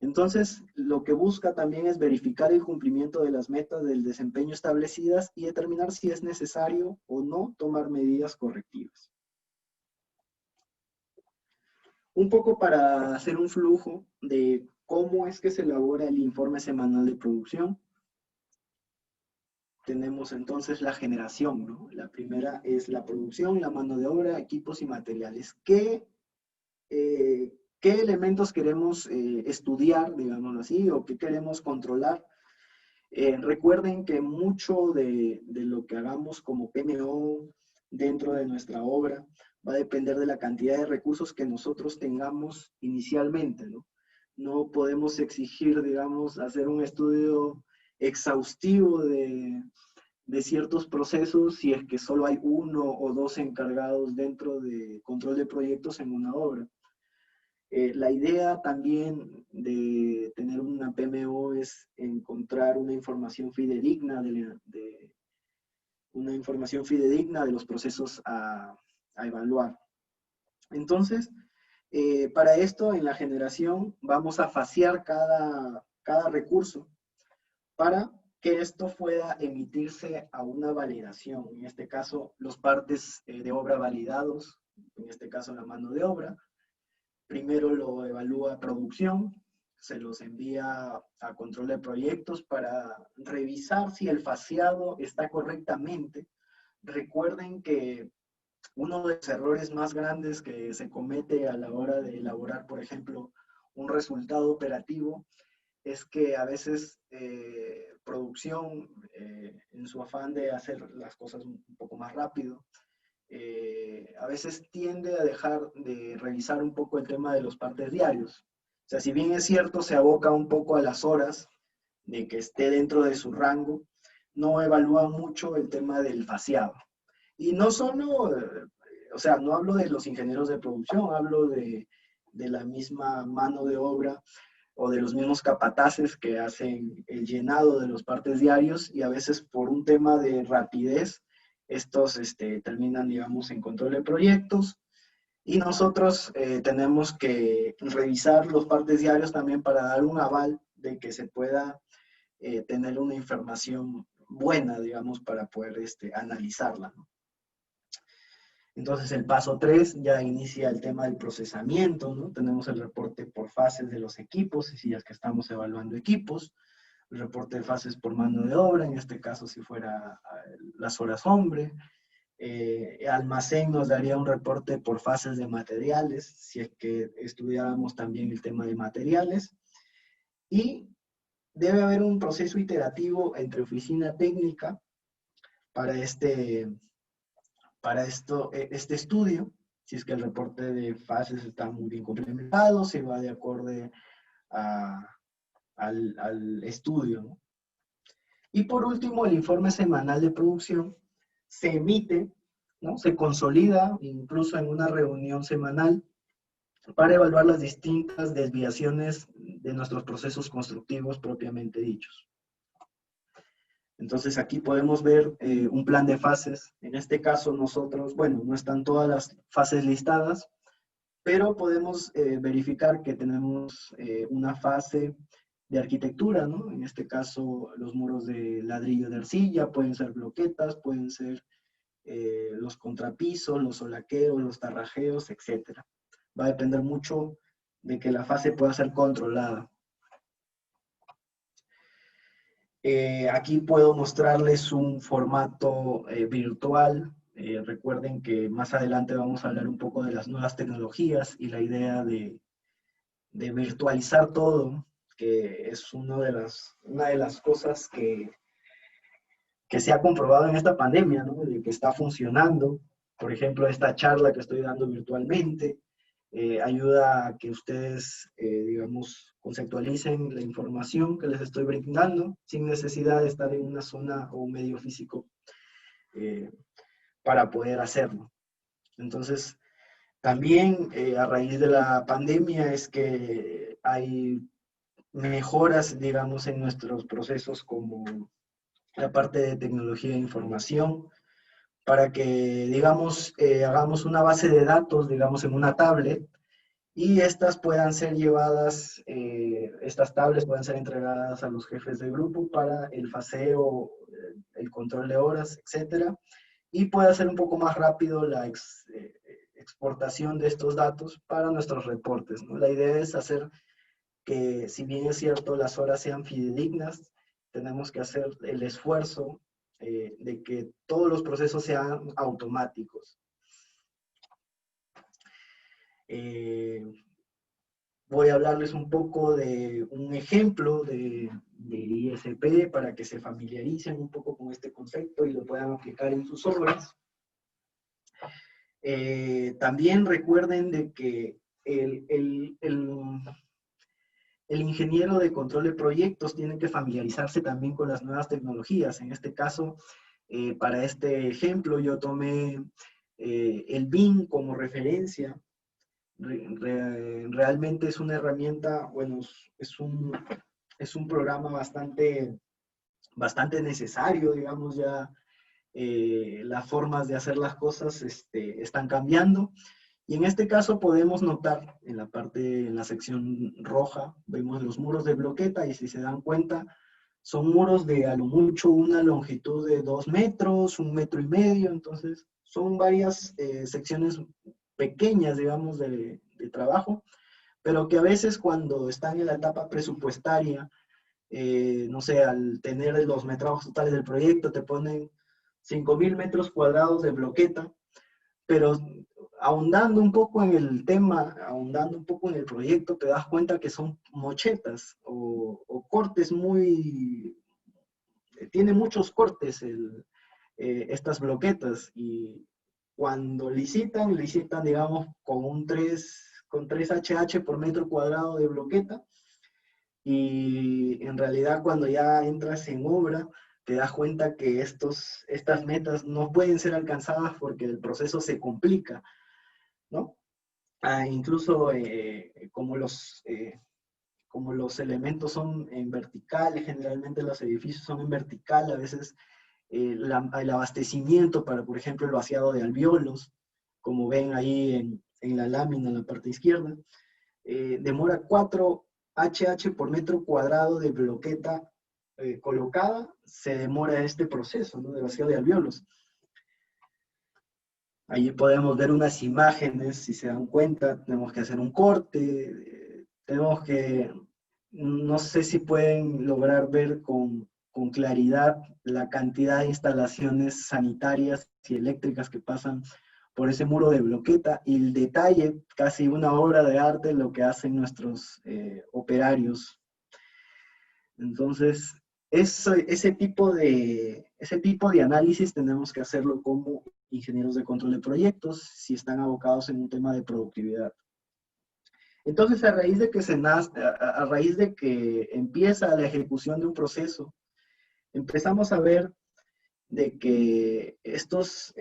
Entonces, lo que busca también es verificar el cumplimiento de las metas del desempeño establecidas y determinar si es necesario o no tomar medidas correctivas. Un poco para hacer un flujo de cómo es que se elabora el informe semanal de producción. Tenemos entonces la generación, ¿no? La primera es la producción, la mano de obra, equipos y materiales. ¿Qué elementos queremos estudiar, digámoslo así, o qué queremos controlar? Recuerden que mucho de lo que hagamos como PMO dentro de nuestra obra va a depender de la cantidad de recursos que nosotros tengamos inicialmente, ¿no? No podemos exigir, digamos, hacer un estudio exhaustivo de ciertos procesos si es que solo hay uno o dos encargados dentro de control de proyectos en una obra. La idea también de tener una PMO es encontrar una información fidedigna de los procesos a evaluar. Entonces, para esto en la generación vamos a fasear cada recurso para que esto pueda emitirse a una validación. En este caso, los partes de obra validados, en este caso la mano de obra. Primero lo evalúa producción, se los envía a control de proyectos para revisar si el faseado está correctamente. Recuerden que uno de los errores más grandes que se comete a la hora de elaborar, por ejemplo, un resultado operativo, es que a veces producción, en su afán de hacer las cosas un poco más rápido, a veces tiende a dejar de revisar un poco el tema de los partes diarios. O sea, si bien es cierto, se aboca un poco a las horas de que esté dentro de su rango, no evalúa mucho el tema del faseado. Y no solo, o sea, no hablo de los ingenieros de producción, hablo de la misma mano de obra o de los mismos capataces que hacen el llenado de los partes diarios y a veces por un tema de rapidez, estos terminan, digamos, en control de proyectos y nosotros tenemos que revisar los partes diarios también para dar un aval de que se pueda tener una información buena, digamos, para poder analizarla, ¿no? Entonces el paso 3 ya inicia el tema del procesamiento, ¿no? Tenemos el reporte por fases de los equipos, si es que estamos evaluando equipos, el reporte de fases por mano de obra, en este caso si fuera las horas hombre, almacén nos daría un reporte por fases de materiales, si es que estudiáramos también el tema de materiales, y debe haber un proceso iterativo entre oficina técnica para este estudio, si es que el reporte de fases está muy bien complementado, se va de acorde al estudio, ¿no? Y por último, el informe semanal de producción se emite, ¿no? Se consolida incluso en una reunión semanal para evaluar las distintas desviaciones de nuestros procesos constructivos propiamente dichos. Entonces aquí podemos ver un plan de fases. En este caso nosotros, bueno, no están todas las fases listadas, pero podemos verificar que tenemos una fase de arquitectura, ¿no? En este caso los muros de ladrillo de arcilla, pueden ser bloquetas, pueden ser los contrapisos, los solaqueos, los tarrajeos, etc. Va a depender mucho de que la fase pueda ser controlada. Aquí puedo mostrarles un formato virtual. Recuerden que más adelante vamos a hablar un poco de las nuevas tecnologías y la idea de virtualizar todo, que es una de las cosas que se ha comprobado en esta pandemia, ¿no? De que está funcionando. Por ejemplo, esta charla que estoy dando virtualmente ayuda a que ustedes, digamos, conceptualicen la información que les estoy brindando sin necesidad de estar en una zona o un medio físico para poder hacerlo. Entonces, también a raíz de la pandemia es que hay mejoras, digamos, en nuestros procesos como la parte de tecnología de información, para que, digamos, hagamos una base de datos, digamos, en una tablet, y estas puedan ser llevadas, estas tablets puedan ser entregadas a los jefes de grupo para el faseo, el control de horas, etcétera, y pueda ser un poco más rápido la exportación de estos datos para nuestros reportes, ¿no? La idea es hacer que, si bien es cierto, las horas sean fidedignas, tenemos que hacer el esfuerzo de que todos los procesos sean automáticos. Voy a hablarles un poco de un ejemplo de ISP para que se familiaricen un poco con este concepto y lo puedan aplicar en sus obras. También recuerden de que el ingeniero de control de proyectos tiene que familiarizarse también con las nuevas tecnologías. En este caso, para este ejemplo, yo tomé el BIM como referencia. Realmente es una herramienta, bueno, es un programa bastante necesario, digamos, ya las formas de hacer las cosas están cambiando. Y en este caso podemos notar en la sección roja, vemos los muros de bloqueta, y si se dan cuenta, son muros de a lo mucho una longitud de 2 metros, 1,5 metros, entonces son varias secciones pequeñas, digamos, de trabajo, pero que a veces cuando están en la etapa presupuestaria, no sé, al tener los metrados totales del proyecto, te ponen 5,000 metros cuadrados de bloqueta, pero ahondando un poco en el tema, ahondando un poco en el proyecto, te das cuenta que son mochetas o cortes tiene muchos cortes estas bloquetas, y cuando licitan, digamos, con 3 HH por metro cuadrado de bloqueta, y en realidad cuando ya entras en obra, te das cuenta que estas metas no pueden ser alcanzadas porque el proceso se complica, ¿no? Incluso como los elementos son en vertical, generalmente los edificios son en vertical, a veces el abastecimiento para, por ejemplo, el vaciado de alvéolos, como ven ahí en la lámina en la parte izquierda, demora 4 HH por metro cuadrado de bloqueta colocada, se demora este proceso, ¿no?, de vaciado de alvéolos. Allí podemos ver unas imágenes, si se dan cuenta, tenemos que hacer un corte, tenemos que, no sé si pueden lograr ver con claridad la cantidad de instalaciones sanitarias y eléctricas que pasan por ese muro de bloqueta, y el detalle, casi una obra de arte, lo que hacen nuestros operarios. Entonces, ese tipo de análisis tenemos que hacerlo como ingenieros de control de proyectos si están abocados en un tema de productividad. Entonces, a raíz de que empieza la ejecución de un proceso, empezamos a ver de que estos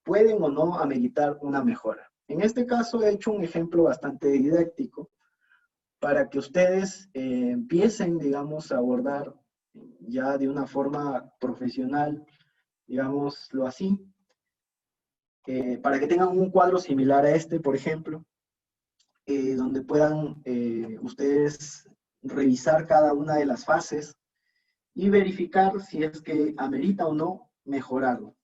pueden o no ameritar una mejora. En este caso he hecho un ejemplo bastante didáctico para que ustedes empiecen, digamos, a abordar ya de una forma profesional, digámoslo así, para que tengan un cuadro similar a este, por ejemplo, donde puedan ustedes revisar cada una de las fases y verificar si es que amerita o no mejorarlo.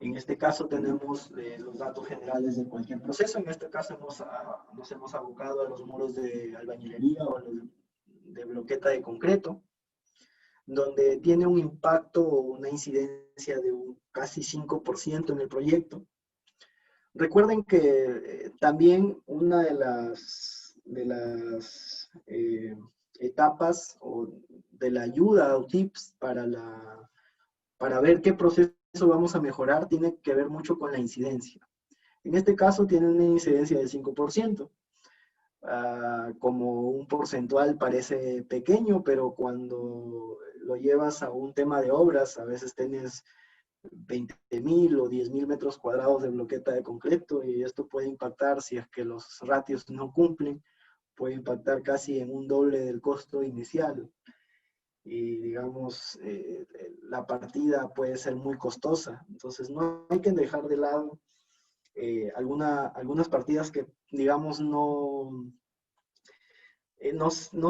En este caso tenemos los datos generales de cualquier proceso. En este caso nos hemos abocado a los muros de albañilería o a los de bloqueta de concreto, donde tiene un impacto o una incidencia de un casi 5% en el proyecto. Recuerden que también una de las etapas o de la ayuda o tips para ver qué proceso vamos a mejorar tiene que ver mucho con la incidencia. En este caso tiene una incidencia del 5%. Como un porcentual parece pequeño, pero cuando lo llevas a un tema de obras, a veces tienes 20.000 o 10.000 metros cuadrados de bloqueta de concreto, y esto puede impactar, si es que los ratios no cumplen, puede impactar casi en un doble del costo inicial. Y digamos, la partida puede ser muy costosa. Entonces no hay que dejar de lado algunas partidas que, digamos, no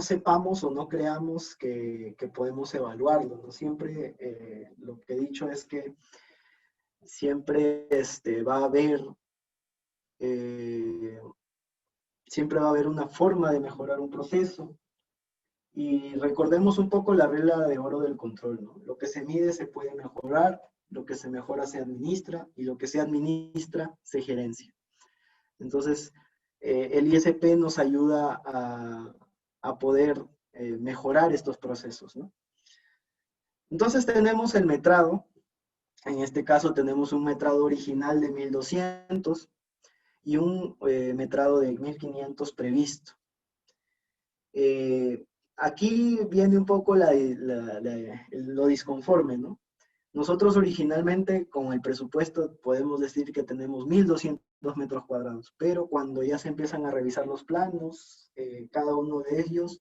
sepamos o no creamos que podemos evaluarlo, ¿no? Siempre lo que he dicho es que siempre siempre va a haber una forma de mejorar un proceso. Y recordemos un poco la regla de oro del control, ¿no? Lo que se mide se puede mejorar, lo que se mejora se administra, y lo que se administra se gerencia. Entonces, el ISP nos ayuda a poder mejorar estos procesos, ¿no? Entonces tenemos el metrado. En este caso tenemos un metrado original de 1200 y un metrado de 1500 previsto. Aquí viene un poco lo disconforme, ¿no? Nosotros originalmente con el presupuesto podemos decir que tenemos 1200 metros cuadrados, pero cuando ya se empiezan a revisar los planos, cada uno de ellos,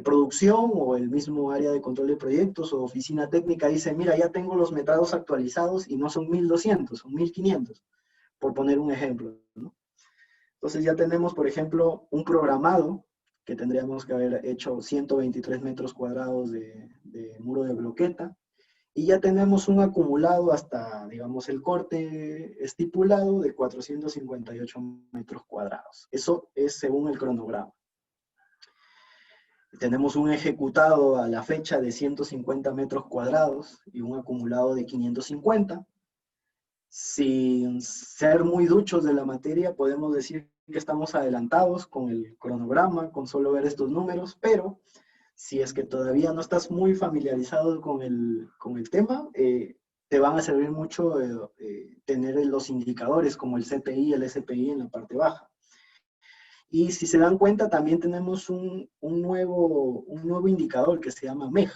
producción o el mismo área de control de proyectos o oficina técnica dice, mira, ya tengo los metrados actualizados y no son 1200, son 1500, por poner un ejemplo, ¿no? Entonces ya tenemos, por ejemplo, un programado que tendríamos que haber hecho 123 metros cuadrados de muro de bloqueta, y ya tenemos un acumulado hasta, digamos, el corte estipulado de 458 metros cuadrados. Eso es según el cronograma. Tenemos un ejecutado a la fecha de 150 metros cuadrados y un acumulado de 550. Sin ser muy duchos de la materia, podemos decir que estamos adelantados con el cronograma, con solo ver estos números, pero si es que todavía no estás muy familiarizado con el tema, te van a servir mucho tener los indicadores como el CPI y el SPI en la parte baja. Y si se dan cuenta, también tenemos un nuevo indicador que se llama MEG.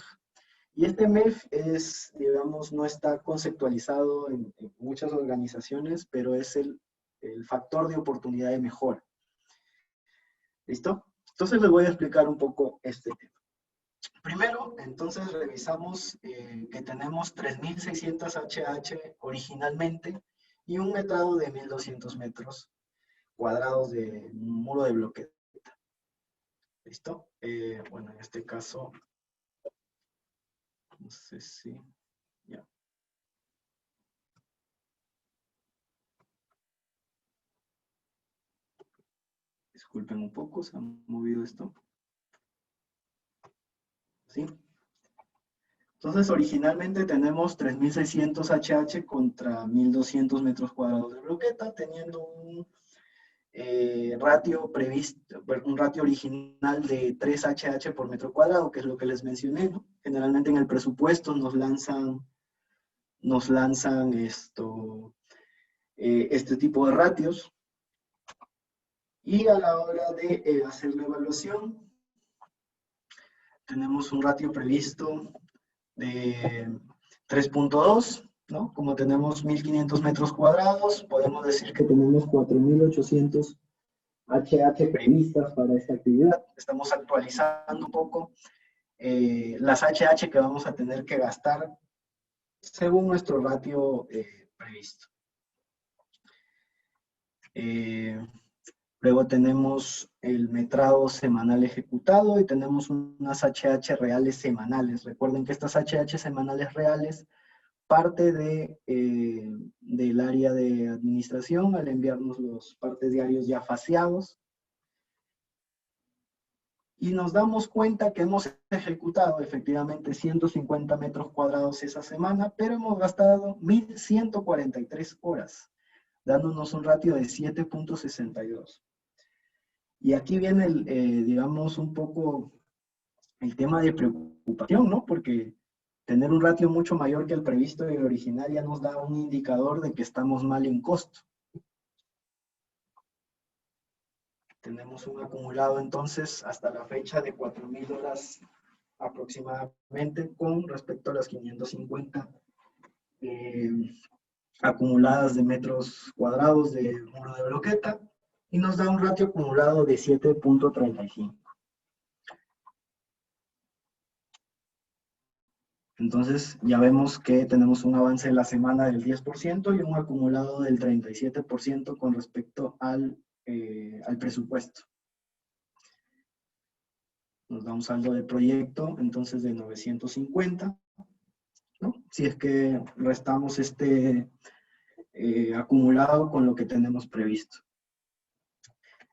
Y este MEG es, digamos, no está conceptualizado en muchas organizaciones, pero es el factor de oportunidad de mejora. ¿Listo? Entonces les voy a explicar un poco este tema. Primero, entonces, revisamos que tenemos 3.600 HH originalmente y un metrado de 1.200 metros cuadrados de muro de bloqueta. ¿Listo? Bueno, en este caso, no sé si... Ya. Disculpen un poco, se ha movido esto. ¿Sí? Entonces, originalmente tenemos 3.600 HH contra 1.200 metros cuadrados de bloqueta, teniendo un ratio previsto, un ratio original de 3 HH por metro cuadrado, que es lo que les mencioné, ¿no? Generalmente en el presupuesto nos lanzan este tipo de ratios, y a la hora de hacer la evaluación tenemos un ratio previsto de 3.2, ¿no? Como tenemos 1.500 metros cuadrados, podemos decir que tenemos 4.800 HH previstas para esta actividad. Estamos actualizando un poco las HH que vamos a tener que gastar según nuestro ratio previsto. Luego tenemos el metrado semanal ejecutado y tenemos unas HH reales semanales. Recuerden que estas HH semanales reales parte de del área de administración al enviarnos los partes diarios ya faseados. Y nos damos cuenta que hemos ejecutado efectivamente 150 metros cuadrados esa semana, pero hemos gastado 1.143 horas, dándonos un ratio de 7.62. Y aquí viene, digamos, un poco el tema de preocupación, ¿no? Porque tener un ratio mucho mayor que el previsto y el original ya nos da un indicador de que estamos mal en costo. Tenemos un acumulado entonces hasta la fecha de 4.000 horas aproximadamente con respecto a las 550 acumuladas de metros cuadrados de muro de bloqueta y nos da un ratio acumulado de 7.35. Entonces ya vemos que tenemos un avance en la semana del 10% y un acumulado del 37% con respecto al presupuesto. Nos da un saldo de proyecto entonces de 950, ¿no? Si es que restamos este acumulado con lo que tenemos previsto.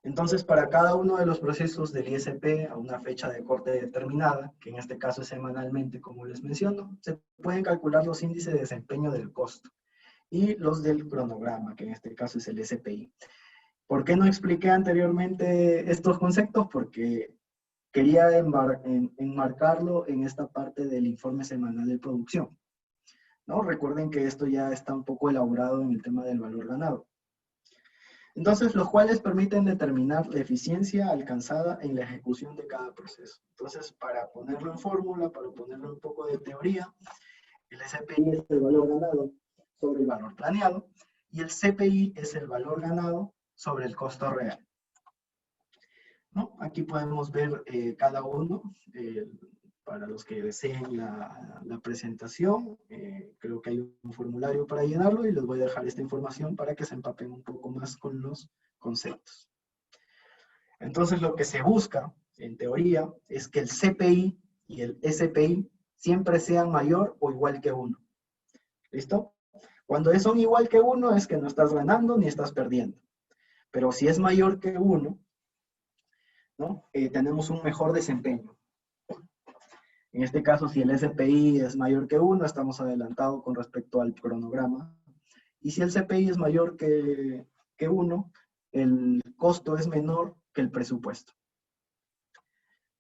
Entonces, para cada uno de los procesos del ISP a una fecha de corte determinada, que en este caso es semanalmente, como les menciono, se pueden calcular los índices de desempeño del costo y los del cronograma, que en este caso es el SPI. ¿Por qué no expliqué anteriormente estos conceptos? Porque quería enmarcarlo en esta parte del informe semanal de producción, ¿no? Recuerden que esto ya está un poco elaborado en el tema del valor ganado. Entonces, los cuales permiten determinar la eficiencia alcanzada en la ejecución de cada proceso. Entonces, para ponerlo en fórmula, para ponerlo un poco de teoría, el SPI es el valor ganado sobre el valor planeado y el CPI es el valor ganado sobre el costo real, ¿no? Aquí podemos ver cada uno. Para los que deseen la presentación, creo que hay un formulario para llenarlo y les voy a dejar esta información para que se empapen un poco más con los conceptos. Entonces, lo que se busca, en teoría, es que el CPI y el SPI siempre sean mayor o igual que 1. ¿Listo? Cuando son igual que 1 es que no estás ganando ni estás perdiendo. Pero si es mayor que 1, ¿no? Tenemos un mejor desempeño. En este caso, si el SPI es mayor que 1, estamos adelantados con respecto al cronograma. Y si el CPI es mayor que 1, el costo es menor que el presupuesto.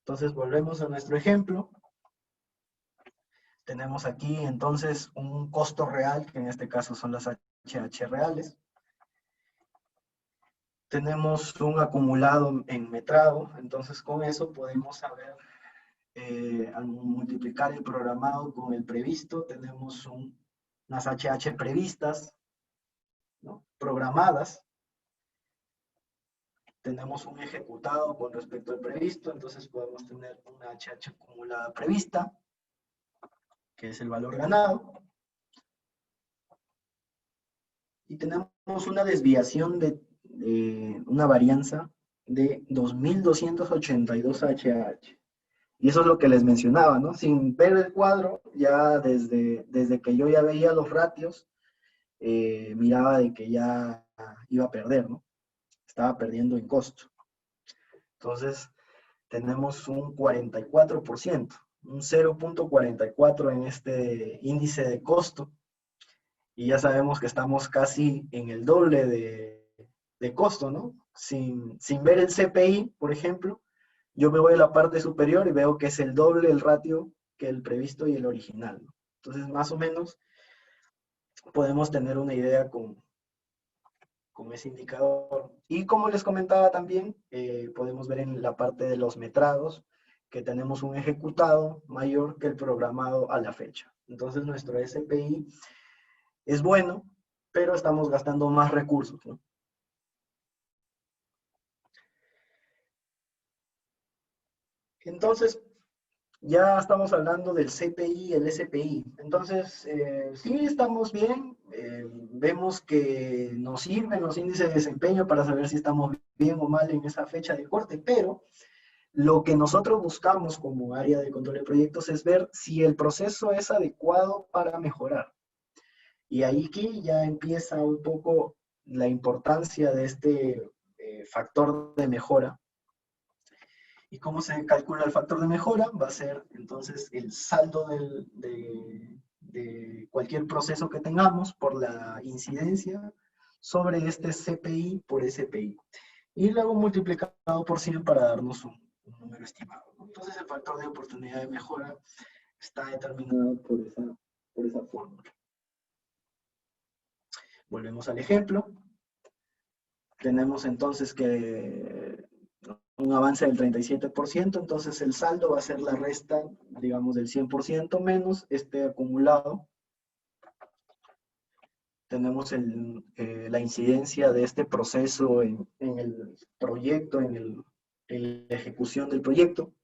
Entonces, volvemos a nuestro ejemplo. Tenemos aquí, entonces, un costo real, que en este caso son las HH reales. Tenemos un acumulado en metrado, entonces con eso podemos saber, al multiplicar el programado con el previsto, tenemos unas HH previstas, ¿no? Programadas. Tenemos un ejecutado con respecto al previsto, entonces podemos tener una HH acumulada prevista, que es el valor ganado. Y tenemos una desviación de una varianza de 2.282 HH. Y eso es lo que les mencionaba, ¿no? Sin ver el cuadro, ya desde que yo ya veía los ratios, miraba de que ya iba a perder, ¿no? Estaba perdiendo en costo. Entonces, tenemos un 44%, un 0.44 en este índice de costo. Y ya sabemos que estamos casi en el doble de costo, ¿no? Sin ver el CPI, por ejemplo, yo me voy a la parte superior y veo que es el doble el ratio que el previsto y el original, ¿no? Entonces, más o menos, podemos tener una idea con ese indicador. Y como les comentaba también, podemos ver en la parte de los metrados que tenemos un ejecutado mayor que el programado a la fecha. Entonces, nuestro SPI es bueno, pero estamos gastando más recursos, ¿no? Entonces, ya estamos hablando del CPI y el SPI. Entonces, sí estamos bien. Vemos que nos sirven los índices de desempeño para saber si estamos bien o mal en esa fecha de corte, pero lo que nosotros buscamos como área de control de proyectos es ver si el proceso es adecuado para mejorar. Y ahí aquí ya empieza un poco la importancia de este factor de mejora. ¿Y cómo se calcula el factor de mejora? Va a ser entonces el saldo de cualquier proceso que tengamos por la incidencia sobre este CPI por SPI. Y luego multiplicado por 100 para darnos un número estimado, ¿no? Entonces el factor de oportunidad de mejora está determinado por esa fórmula. Volvemos al ejemplo. Tenemos entonces que un avance del 37%, entonces el saldo va a ser la resta, digamos, del 100% menos este acumulado. Tenemos la incidencia de este proceso en el proyecto, en la ejecución del proyecto.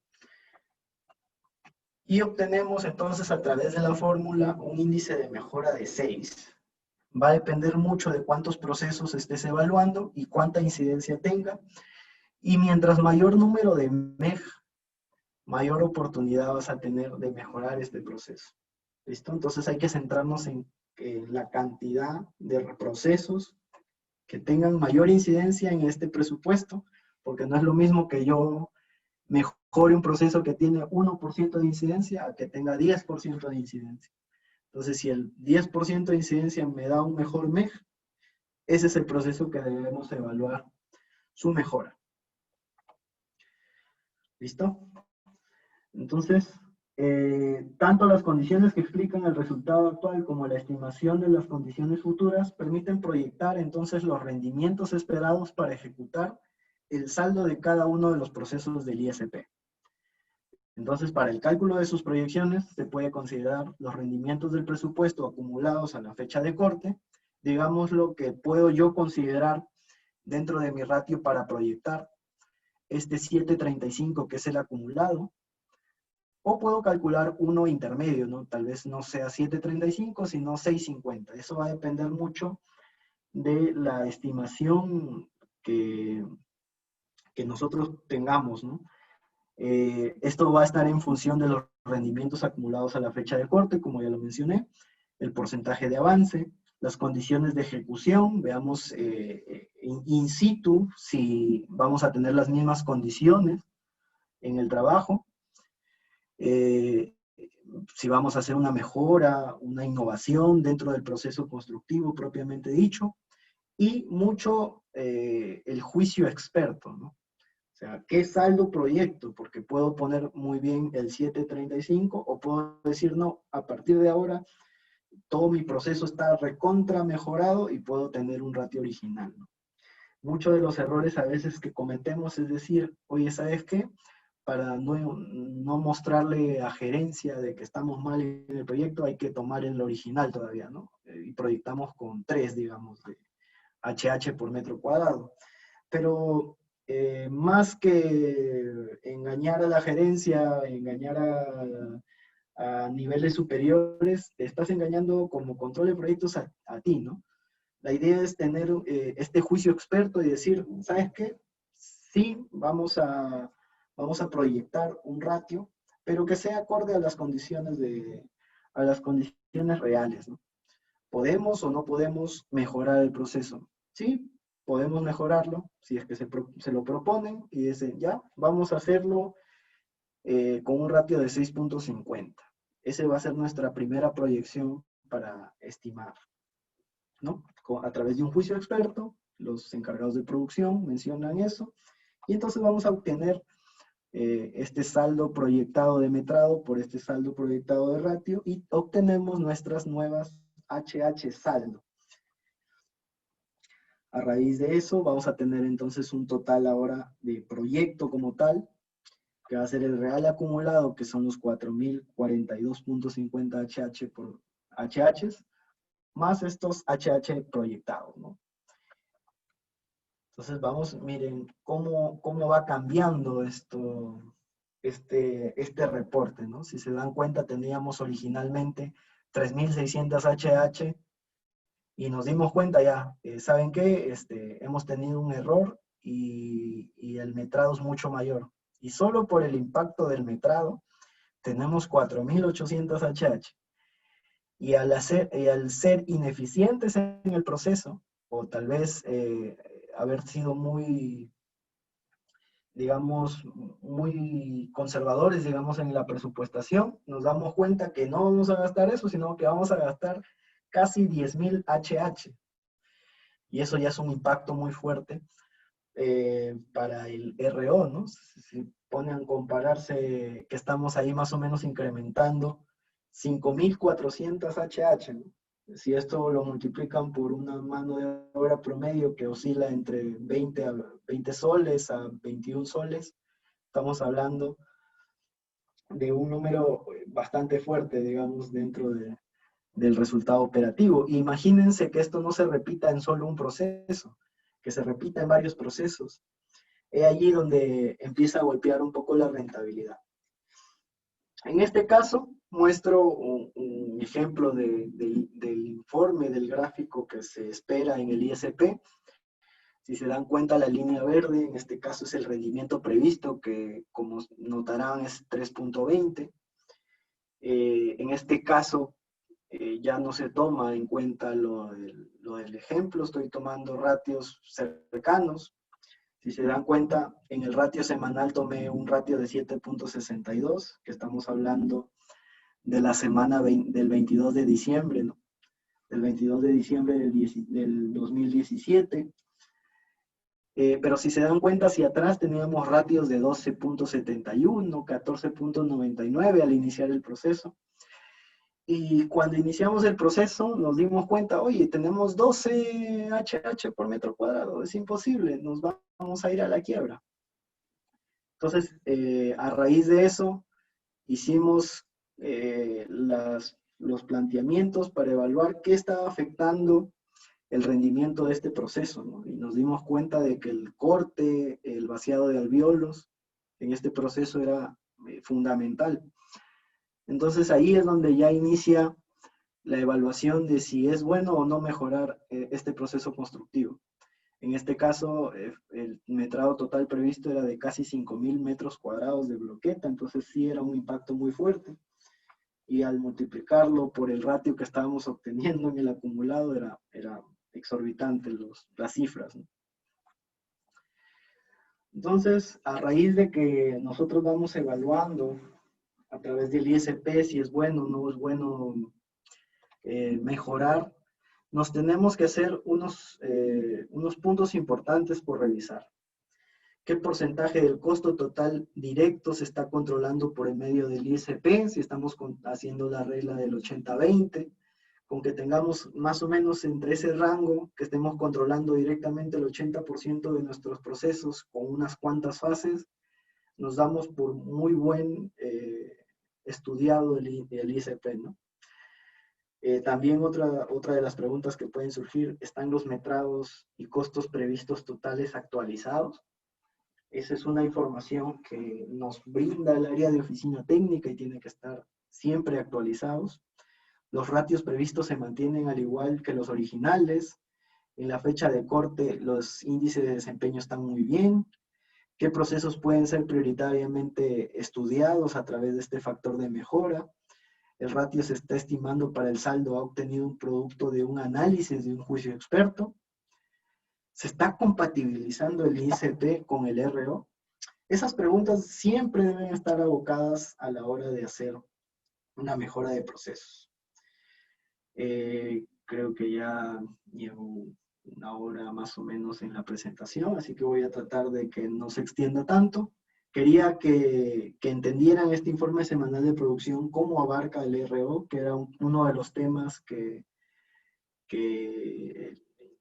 Y obtenemos entonces a través de la fórmula un índice de mejora de 6. Va a depender mucho de cuántos procesos estés evaluando y cuánta incidencia tenga. Y mientras mayor número de MEG, mayor oportunidad vas a tener de mejorar este proceso. ¿Listo? Entonces hay que centrarnos en la cantidad de procesos que tengan mayor incidencia en este presupuesto, porque no es lo mismo que yo mejore un proceso que tiene 1% de incidencia a que tenga 10% de incidencia. Entonces, si el 10% de incidencia me da un mejor MEG, ese es el proceso que debemos evaluar su mejora. ¿Listo? Entonces, tanto las condiciones que explican el resultado actual como la estimación de las condiciones futuras permiten proyectar entonces los rendimientos esperados para ejecutar el saldo de cada uno de los procesos del ISP. Entonces, para el cálculo de sus proyecciones, se puede considerar los rendimientos del presupuesto acumulados a la fecha de corte, digamos lo que puedo yo considerar dentro de mi ratio para proyectar este 735 que es el acumulado, o puedo calcular uno intermedio, ¿no? Tal vez no sea 735, sino 650. Eso va a depender mucho de la estimación que nosotros tengamos, ¿no? Esto va a estar en función de los rendimientos acumulados a la fecha de corte, como ya lo mencioné, el porcentaje de avance, las condiciones de ejecución, veamos in situ si vamos a tener las mismas condiciones en el trabajo, si vamos a hacer una mejora, una innovación dentro del proceso constructivo propiamente dicho, y mucho el juicio experto, ¿no? O sea, ¿qué saldo proyecto? Porque puedo poner muy bien el 735 o puedo decir, no, a partir de ahora todo mi proceso está recontra mejorado y puedo tener un ratio original, ¿no? Muchos de los errores a veces que cometemos es decir, oye, ¿sabes qué? Para no mostrarle a gerencia de que estamos mal en el proyecto, hay que tomar el original todavía, ¿no? Y proyectamos con 3, digamos, de HH por metro cuadrado. Pero más que engañar a la gerencia, engañar a niveles superiores, te estás engañando como control de proyectos a ti, ¿no? La idea es tener este juicio experto y decir, ¿sabes qué? Sí, vamos a proyectar un ratio, pero que sea acorde a las condiciones reales, ¿no? ¿Podemos o no podemos mejorar el proceso? Sí, podemos mejorarlo, si es que se lo proponen y dicen, ya, vamos a hacerlo con un ratio de 6.50. Ese va a ser nuestra primera proyección para estimar, ¿no? A través de un juicio experto, los encargados de producción mencionan eso, y entonces vamos a obtener este saldo proyectado de metrado por este saldo proyectado de ratio, y obtenemos nuestras nuevas HH saldo. A raíz de eso vamos a tener entonces un total ahora de proyecto como tal, que va a ser el real acumulado, que son los 4.042.50 HH por HHs, más estos HH proyectados, ¿no? Entonces vamos, miren cómo va cambiando este reporte, ¿no? Si se dan cuenta, teníamos originalmente 3.600 HH y nos dimos cuenta ya, ¿saben qué? Hemos tenido un error y el metrado es mucho mayor. Y solo por el impacto del metrado tenemos 4.800 HH. Y al ser ineficientes en el proceso, o tal vez haber sido muy, digamos, muy conservadores, digamos, en la presupuestación, nos damos cuenta que no vamos a gastar eso, sino que vamos a gastar casi 10.000 HH. Y eso ya es un impacto muy fuerte para el RO, ¿no? Si ponen a compararse que estamos ahí más o menos incrementando 5.400 HH, ¿no? Si esto lo multiplican por una mano de obra promedio que oscila entre 20 soles a 21 soles, estamos hablando de un número bastante fuerte, digamos, dentro del resultado operativo. Imagínense que esto no se repita en solo un proceso, que se repita en varios procesos. Es allí donde empieza a golpear un poco la rentabilidad. En este caso, muestro un ejemplo del informe, del gráfico que se espera en el ISP. Si se dan cuenta, la línea verde, en este caso es el rendimiento previsto, que como notarán es 3.20. En este caso, ya no se toma en cuenta lo del ejemplo, estoy tomando ratios cercanos. Si se dan cuenta, en el ratio semanal tomé un ratio de 7.62, que estamos hablando de la semana del 22 de diciembre, ¿no? Del 22 de diciembre del 2017. Pero si se dan cuenta, hacia atrás teníamos ratios de 12.71, 14.99 al iniciar el proceso. Y cuando iniciamos el proceso nos dimos cuenta, oye, tenemos 12 HH por metro cuadrado, es imposible, nos vamos a ir a la quiebra. Entonces, a raíz de eso, hicimos los planteamientos para evaluar qué estaba afectando el rendimiento de este proceso, ¿no? Y nos dimos cuenta de que el corte, el vaciado de alvéolos en este proceso era fundamental. Entonces ahí es donde ya inicia la evaluación de si es bueno o no mejorar este proceso constructivo. En este caso, el metrado total previsto era de casi 5.000 metros cuadrados de bloqueta, entonces sí era un impacto muy fuerte. Y al multiplicarlo por el ratio que estábamos obteniendo en el acumulado, era exorbitante las cifras, ¿no? Entonces, a raíz de que nosotros vamos evaluando a través del ISP si es bueno o no es bueno mejorar, nos tenemos que hacer unos puntos importantes por revisar. ¿Qué porcentaje del costo total directo se está controlando por el medio del ISP? Si estamos haciendo la regla del 80-20, con que tengamos más o menos entre ese rango, que estemos controlando directamente el 80% de nuestros procesos con unas cuantas fases, nos damos por muy buen estudiado el ISP, ¿no? También otra de las preguntas que pueden surgir, ¿están los metrados y costos previstos totales actualizados? Esa es una información que nos brinda el área de oficina técnica y tiene que estar siempre actualizados. Los ratios previstos se mantienen al igual que los originales. En la fecha de corte, los índices de desempeño están muy bien. ¿Qué procesos pueden ser prioritariamente estudiados a través de este factor de mejora? El ratio se está estimando para el saldo, ha obtenido un producto de un análisis de un juicio experto. ¿Se está compatibilizando el ISP con el RO? Esas preguntas siempre deben estar abocadas a la hora de hacer una mejora de procesos. Creo que ya llevo una hora más o menos en la presentación, así que voy a tratar de que no se extienda tanto. Quería que entendieran este informe semanal de producción, cómo abarca el RO, que era uno de los temas que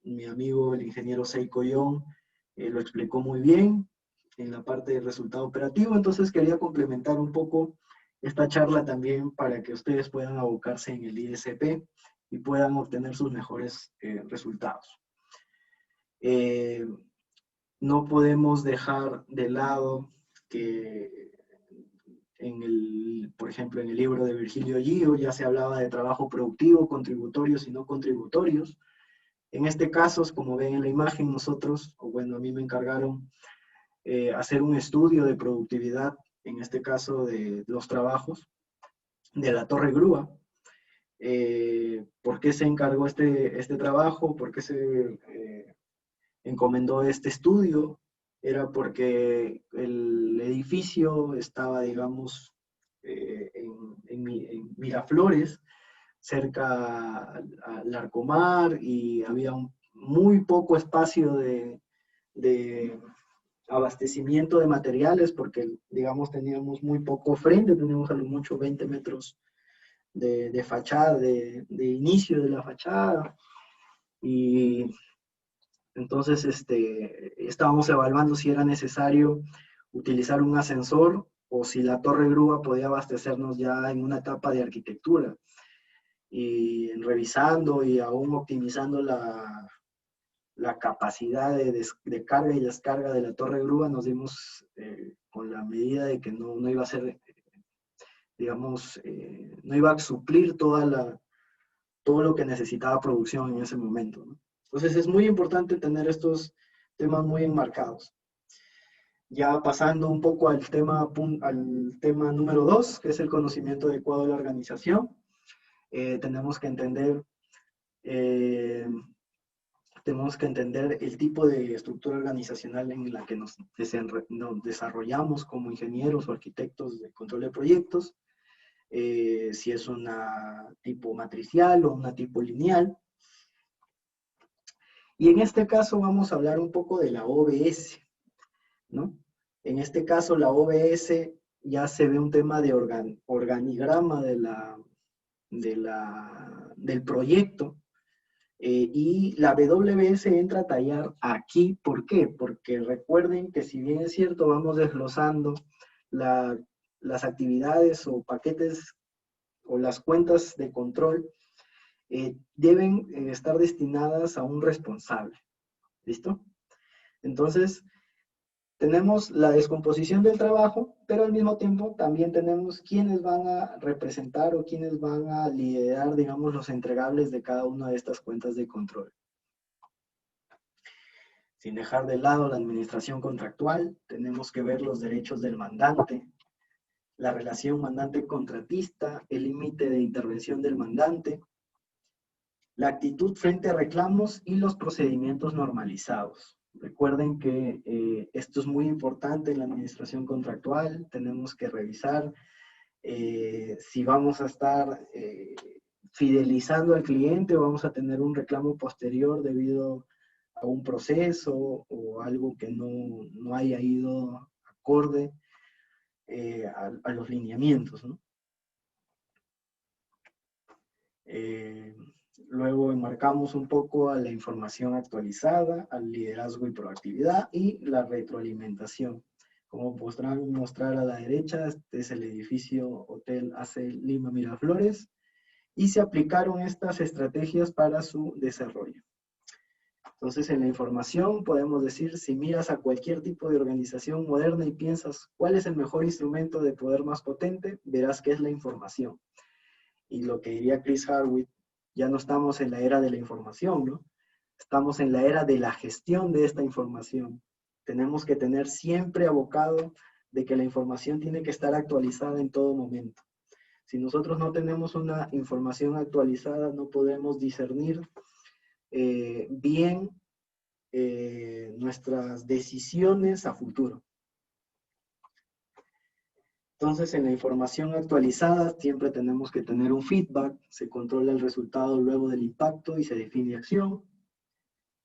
mi amigo el ingeniero Seiko Young lo explicó muy bien en la parte de resultado operativo. Entonces quería complementar un poco esta charla también para que ustedes puedan abocarse en el ISP y puedan obtener sus mejores resultados. No podemos dejar de lado que por ejemplo, en el libro de Virgilio Gio ya se hablaba de trabajo productivo, contributorios y no contributorios. En este caso, como ven en la imagen, nosotros, o bueno, a mí me encargaron hacer un estudio de productividad, en este caso de los trabajos de la torre grúa. ¿Por qué se encargó este trabajo? ¿Por qué se encomendó este estudio? Era porque el edificio estaba, digamos, en Miraflores, cerca al Larcomar, y había muy poco espacio de abastecimiento de materiales, porque, digamos, teníamos muy poco frente, teníamos a lo mucho 20 metros de fachada, de inicio de la fachada, y entonces estábamos evaluando si era necesario utilizar un ascensor o si la torre grúa podía abastecernos ya en una etapa de arquitectura. Y revisando y aún optimizando la capacidad de carga y descarga de la torre grúa, nos dimos con la medida de que no iba a ser, digamos, no iba a suplir todo lo que necesitaba producción en ese momento, ¿no? Entonces es muy importante tener estos temas muy enmarcados. Ya pasando un poco al tema número 2, que es el conocimiento adecuado de la organización, tenemos que entender el tipo de estructura organizacional en la que nos desarrollamos como ingenieros o arquitectos de control de proyectos, si es una tipo matricial o una tipo lineal. Y en este caso vamos a hablar un poco de la OBS, ¿no? En este caso la OBS ya se ve un tema de organigrama del proyecto, y la WS entra a tallar aquí. ¿Por qué? Porque recuerden que, si bien es cierto, vamos desglosando las actividades o paquetes o las cuentas de control, deben estar destinadas a un responsable. ¿Listo? Entonces, tenemos la descomposición del trabajo, pero al mismo tiempo también tenemos quiénes van a representar o quiénes van a liderar, digamos, los entregables de cada una de estas cuentas de control. Sin dejar de lado la administración contractual, tenemos que ver los derechos del mandante, la relación mandante-contratista, el límite de intervención del mandante, la actitud frente a reclamos y los procedimientos normalizados. Recuerden que esto es muy importante en la administración contractual. Tenemos que revisar si vamos a estar fidelizando al cliente o vamos a tener un reclamo posterior debido a un proceso o algo que no haya ido acorde a los lineamientos, ¿no? Luego enmarcamos un poco a la información actualizada, al liderazgo y proactividad y la retroalimentación. Como podrán mostrar a la derecha, este es el edificio Hotel AC Lima Miraflores, y se aplicaron estas estrategias para su desarrollo. Entonces, en la información podemos decir, si miras a cualquier tipo de organización moderna y piensas cuál es el mejor instrumento de poder más potente, verás que es la información. Y lo que diría Chris Harwood, ya no estamos en la era de la información, ¿no? Estamos en la era de la gestión de esta información. Tenemos que tener siempre abocado de que la información tiene que estar actualizada en todo momento. Si nosotros no tenemos una información actualizada, no podemos discernir bien nuestras decisiones a futuro. Entonces, en la información actualizada siempre tenemos que tener un feedback, se controla el resultado luego del impacto y se define acción.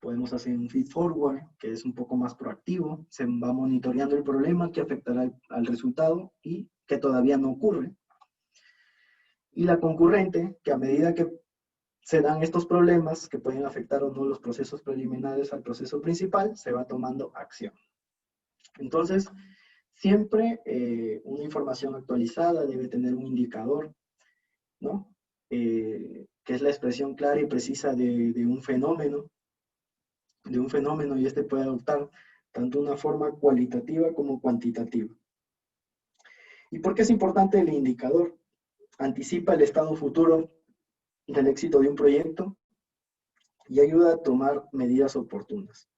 Podemos hacer un feed forward, que es un poco más proactivo, se va monitoreando el problema que afectará al resultado y que todavía no ocurre. Y la concurrente, que a medida que se dan estos problemas que pueden afectar o no los procesos preliminares al proceso principal, se va tomando acción. Entonces, siempre una información actualizada debe tener un indicador, ¿no? Que es la expresión clara y precisa de un fenómeno, y este puede adoptar tanto una forma cualitativa como cuantitativa. ¿Y por qué es importante el indicador? Anticipa el estado futuro del éxito de un proyecto y ayuda a tomar medidas oportunas.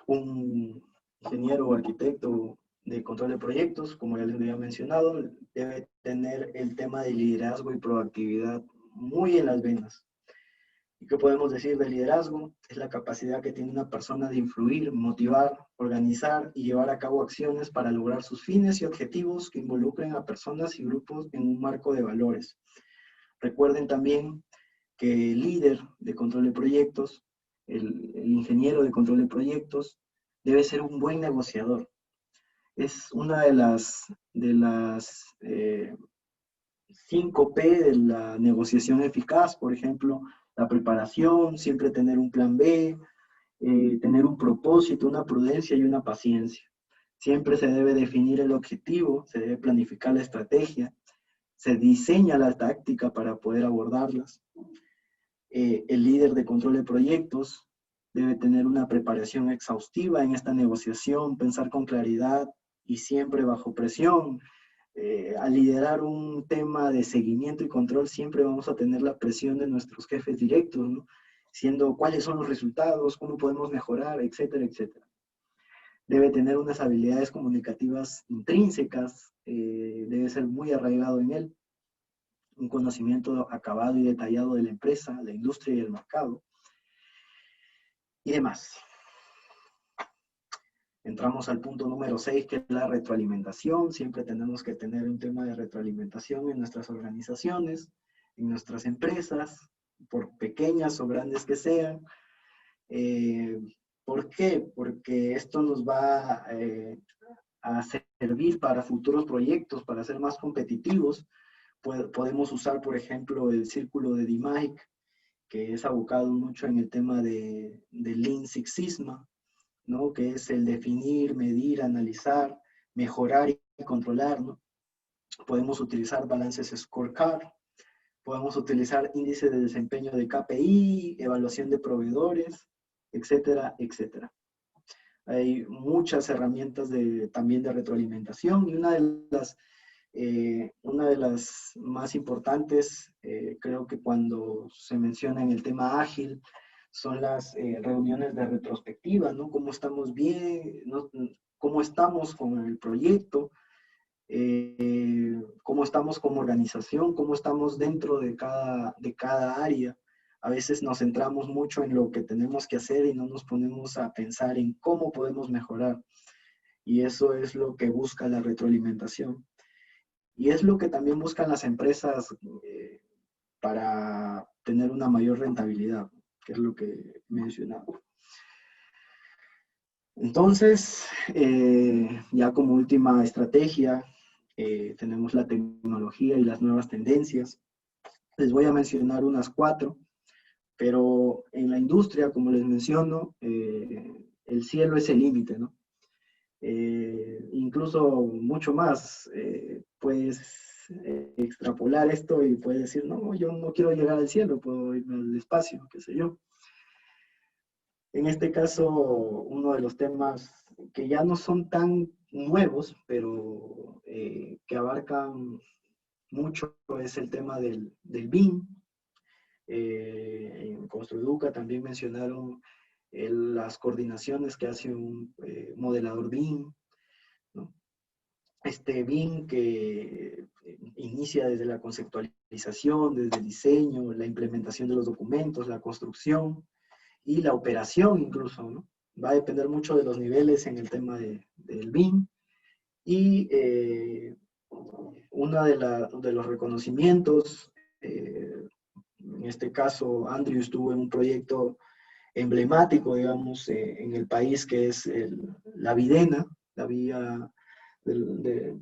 Un ingeniero o arquitecto de control de proyectos, como ya les había mencionado, debe tener el tema de liderazgo y proactividad muy en las venas. ¿Y qué podemos decir de liderazgo? Es la capacidad que tiene una persona de influir, motivar, organizar y llevar a cabo acciones para lograr sus fines y objetivos que involucren a personas y grupos en un marco de valores. Recuerden también que el líder de control de proyectos, el ingeniero de control de proyectos, debe ser un buen negociador. Es una de las 5P de la negociación eficaz, por ejemplo, la preparación, siempre tener un plan B, tener un propósito, una prudencia y una paciencia. Siempre se debe definir el objetivo, se debe planificar la estrategia, se diseña la táctica para poder abordarlas. El líder de control de proyectos debe tener una preparación exhaustiva en esta negociación, pensar con claridad y siempre bajo presión. Al liderar un tema de seguimiento y control, siempre vamos a tener la presión de nuestros jefes directos, ¿no? Siendo cuáles son los resultados, cómo podemos mejorar, etcétera, etcétera. Debe tener unas habilidades comunicativas intrínsecas, debe ser muy arraigado en él, un conocimiento acabado y detallado de la empresa, la industria y el mercado, y demás. Entramos al punto número 6, que es la retroalimentación. Siempre tenemos que tener un tema de retroalimentación en nuestras organizaciones, en nuestras empresas, por pequeñas o grandes que sean. ¿Por qué? Porque esto nos va a servir para futuros proyectos, para ser más competitivos. Podemos usar, por ejemplo, el círculo de DMAIC, que es abocado mucho en el tema de Lean Six Sigma, ¿no? Que es el definir, medir, analizar, mejorar y controlar, ¿no? Podemos utilizar balances scorecard, podemos utilizar índice de desempeño de KPI, evaluación de proveedores, etcétera, etcétera. Hay muchas herramientas también de retroalimentación, y una de las más importantes, creo que cuando se menciona en el tema ágil, son las reuniones de retrospectiva, ¿no? Cómo estamos bien, ¿no? Cómo estamos con el proyecto, cómo estamos como organización, cómo estamos dentro de cada área. A veces nos centramos mucho en lo que tenemos que hacer y no nos ponemos a pensar en cómo podemos mejorar. Y eso es lo que busca la retroalimentación. Y es lo que también buscan las empresas para tener una mayor rentabilidad, que es lo que he mencionado. Entonces, ya como última estrategia, tenemos la tecnología y las nuevas tendencias. Les voy a mencionar unas 4, pero en la industria, como les menciono, el cielo es el límite, ¿no? Incluso mucho más, puedes extrapolar esto y puedes decir, no, yo no quiero llegar al cielo, puedo irme al espacio, qué sé yo. En este caso, uno de los temas que ya no son tan nuevos, pero que abarcan mucho, es el tema del BIM. En Construeduca también mencionaron las coordinaciones que hace un modelador BIM, ¿no? Este BIM que inicia desde la conceptualización, desde el diseño, la implementación de los documentos, la construcción y la operación incluso, ¿no? Va a depender mucho de los niveles en el tema del BIM. Y uno de los reconocimientos, en este caso Andrew estuvo en un proyecto emblemático, digamos, en el país, que es la Videna, la vía de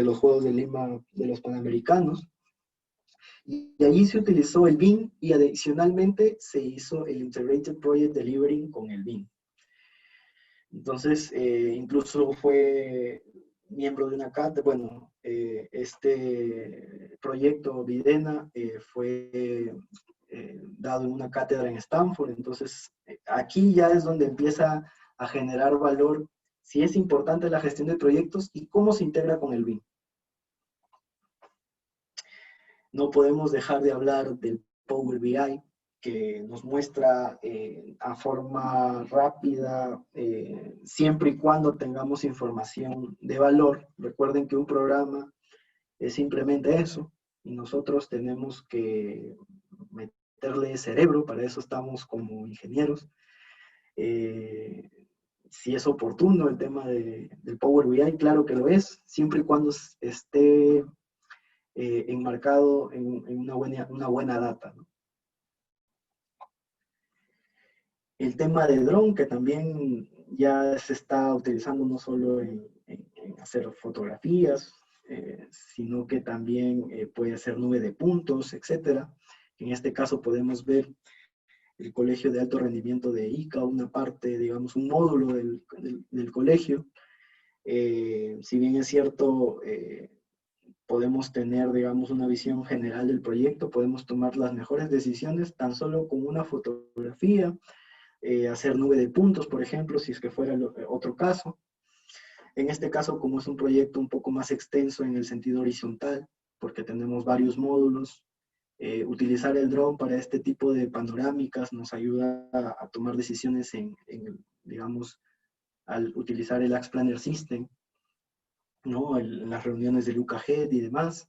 los Juegos de Lima de los Panamericanos. Y allí se utilizó el BIM y adicionalmente se hizo el Integrated Project Delivery con el BIM. Entonces, incluso fue miembro de una cátedra. Bueno, este proyecto Videna fue dado en una cátedra en Stanford. Entonces, aquí ya es donde empieza a generar valor si es importante la gestión de proyectos y cómo se integra con el BIM. No podemos dejar de hablar del Power BI, que nos muestra a forma rápida, siempre y cuando tengamos información de valor. Recuerden que un programa es simplemente eso, y nosotros tenemos que meterle cerebro, para eso estamos como ingenieros. Si es oportuno el tema del Power BI, claro que lo es, siempre y cuando esté enmarcado en una buena data, ¿no? El tema de dron, que también ya se está utilizando no solo en hacer fotografías, sino que también puede ser nube de puntos, etcétera. En este caso podemos ver el Colegio de Alto Rendimiento de ICA, una parte, digamos, un módulo del colegio. Si bien es cierto, podemos tener, digamos, una visión general del proyecto, podemos tomar las mejores decisiones tan solo con una fotografía, hacer nube de puntos, por ejemplo, si es que fuera otro caso. En este caso, como es un proyecto un poco más extenso en el sentido horizontal, porque tenemos varios módulos, utilizar el dron para este tipo de panorámicas nos ayuda a tomar decisiones digamos, al utilizar el Axe Planner System, ¿no? Las reuniones del UCAGED y demás.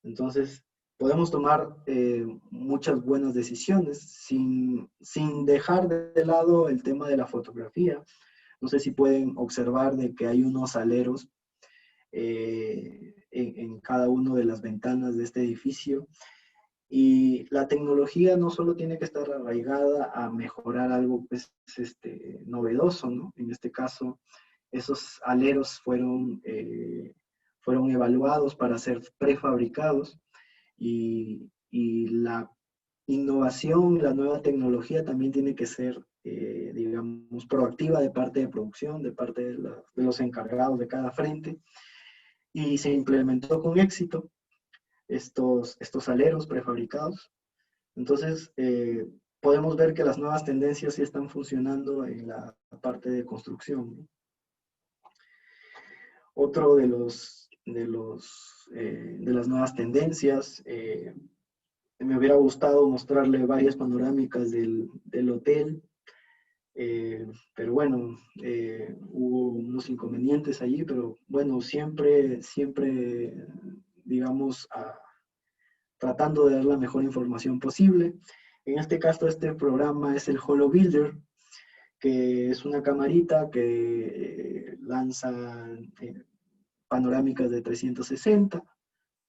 Entonces, podemos tomar muchas buenas decisiones sin dejar de lado el tema de la fotografía. No sé si pueden observar de que hay unos aleros en cada una de las ventanas de este edificio. Y la tecnología no solo tiene que estar arraigada a mejorar algo pues, novedoso, ¿no? En este caso, esos aleros fueron evaluados para ser prefabricados y la innovación, la nueva tecnología también tiene que ser, digamos, proactiva de parte de producción, de parte de los encargados de cada frente, y se implementó con éxito estos aleros prefabricados. Entonces, podemos ver que las nuevas tendencias sí están funcionando en la parte de construcción, ¿no? Otro de las nuevas tendencias, me hubiera gustado mostrarle varias panorámicas del hotel, pero bueno, hubo unos inconvenientes allí, pero bueno, siempre, digamos, tratando de dar la mejor información posible. En este caso, este programa es el HoloBuilder, que es una camarita que lanza panorámicas de 360,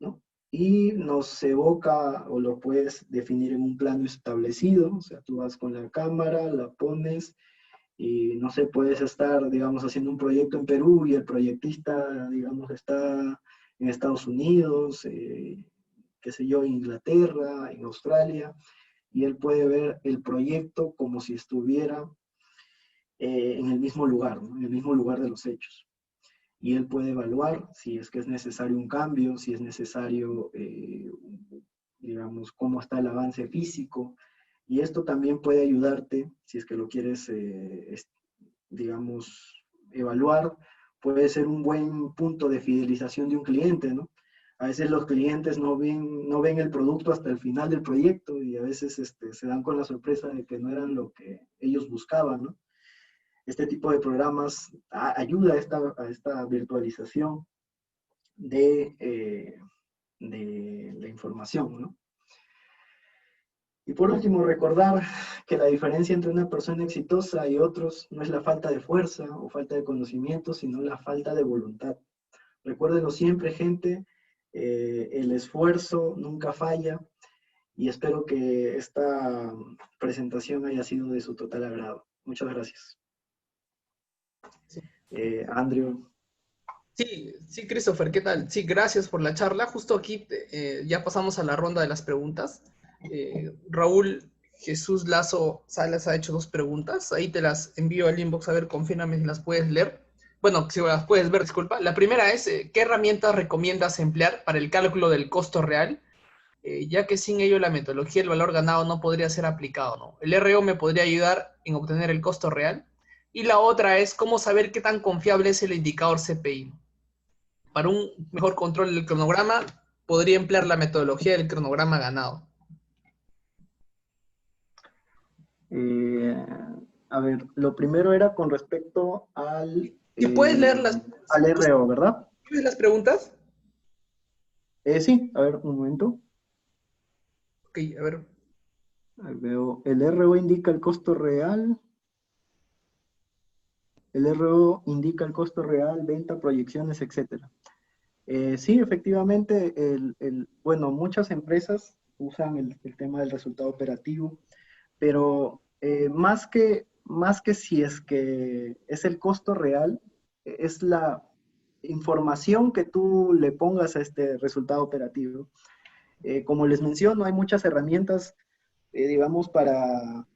¿no? Y nos evoca o lo puedes definir en un plano establecido, o sea, tú vas con la cámara, la pones y no sé, puedes estar, digamos, haciendo un proyecto en Perú y el proyectista, digamos, está en Estados Unidos, qué sé yo, en Inglaterra, en Australia, y él puede ver el proyecto como si estuviera en el mismo lugar, ¿no? En el mismo lugar de los hechos. Y él puede evaluar si es que es necesario un cambio, si es necesario, digamos, cómo está el avance físico. Y esto también puede ayudarte, si es que lo quieres, digamos, evaluar, puede ser un buen punto de fidelización de un cliente, ¿no? A veces los clientes no ven el producto hasta el final del proyecto y a veces se dan con la sorpresa de que no eran lo que ellos buscaban, ¿no? Este tipo de programas ayuda a esta virtualización de la información, ¿no? Y por último, recordar que la diferencia entre una persona exitosa y otros no es la falta de fuerza o falta de conocimiento, sino la falta de voluntad. Recuérdenlo siempre, gente, el esfuerzo nunca falla y espero que esta presentación haya sido de su total agrado. Muchas gracias. Andrew. Sí, sí, Christopher, ¿qué tal? Sí, gracias por la charla. Justo aquí ya pasamos a la ronda de las preguntas. Raúl Jesús Lazo Salas ha hecho 2 preguntas. Ahí te las envío al inbox, a ver, confírmame si las puedes leer. Bueno, si las puedes ver, disculpa. La primera es, ¿qué herramientas recomiendas emplear para el cálculo del costo real? Ya que sin ello la metodología del valor ganado no podría ser aplicado, ¿no? El RO me podría ayudar en obtener el costo real. Y la otra es, ¿cómo saber qué tan confiable es el indicador CPI? Para un mejor control del cronograma, podría emplear la metodología del cronograma ganado. A ver, lo primero era con respecto Si puedes leer al RO, ¿verdad? ¿tienes las preguntas? Sí, a ver, un momento. Ok, a ver. Ahí veo, el RO indica el costo real. El RO indica el costo real, venta, proyecciones, etcétera. Sí, efectivamente, bueno, muchas empresas usan el tema del resultado operativo, pero más que si es que es el costo real, es la información que tú le pongas a este resultado operativo. Como les menciono, hay muchas herramientas, digamos, para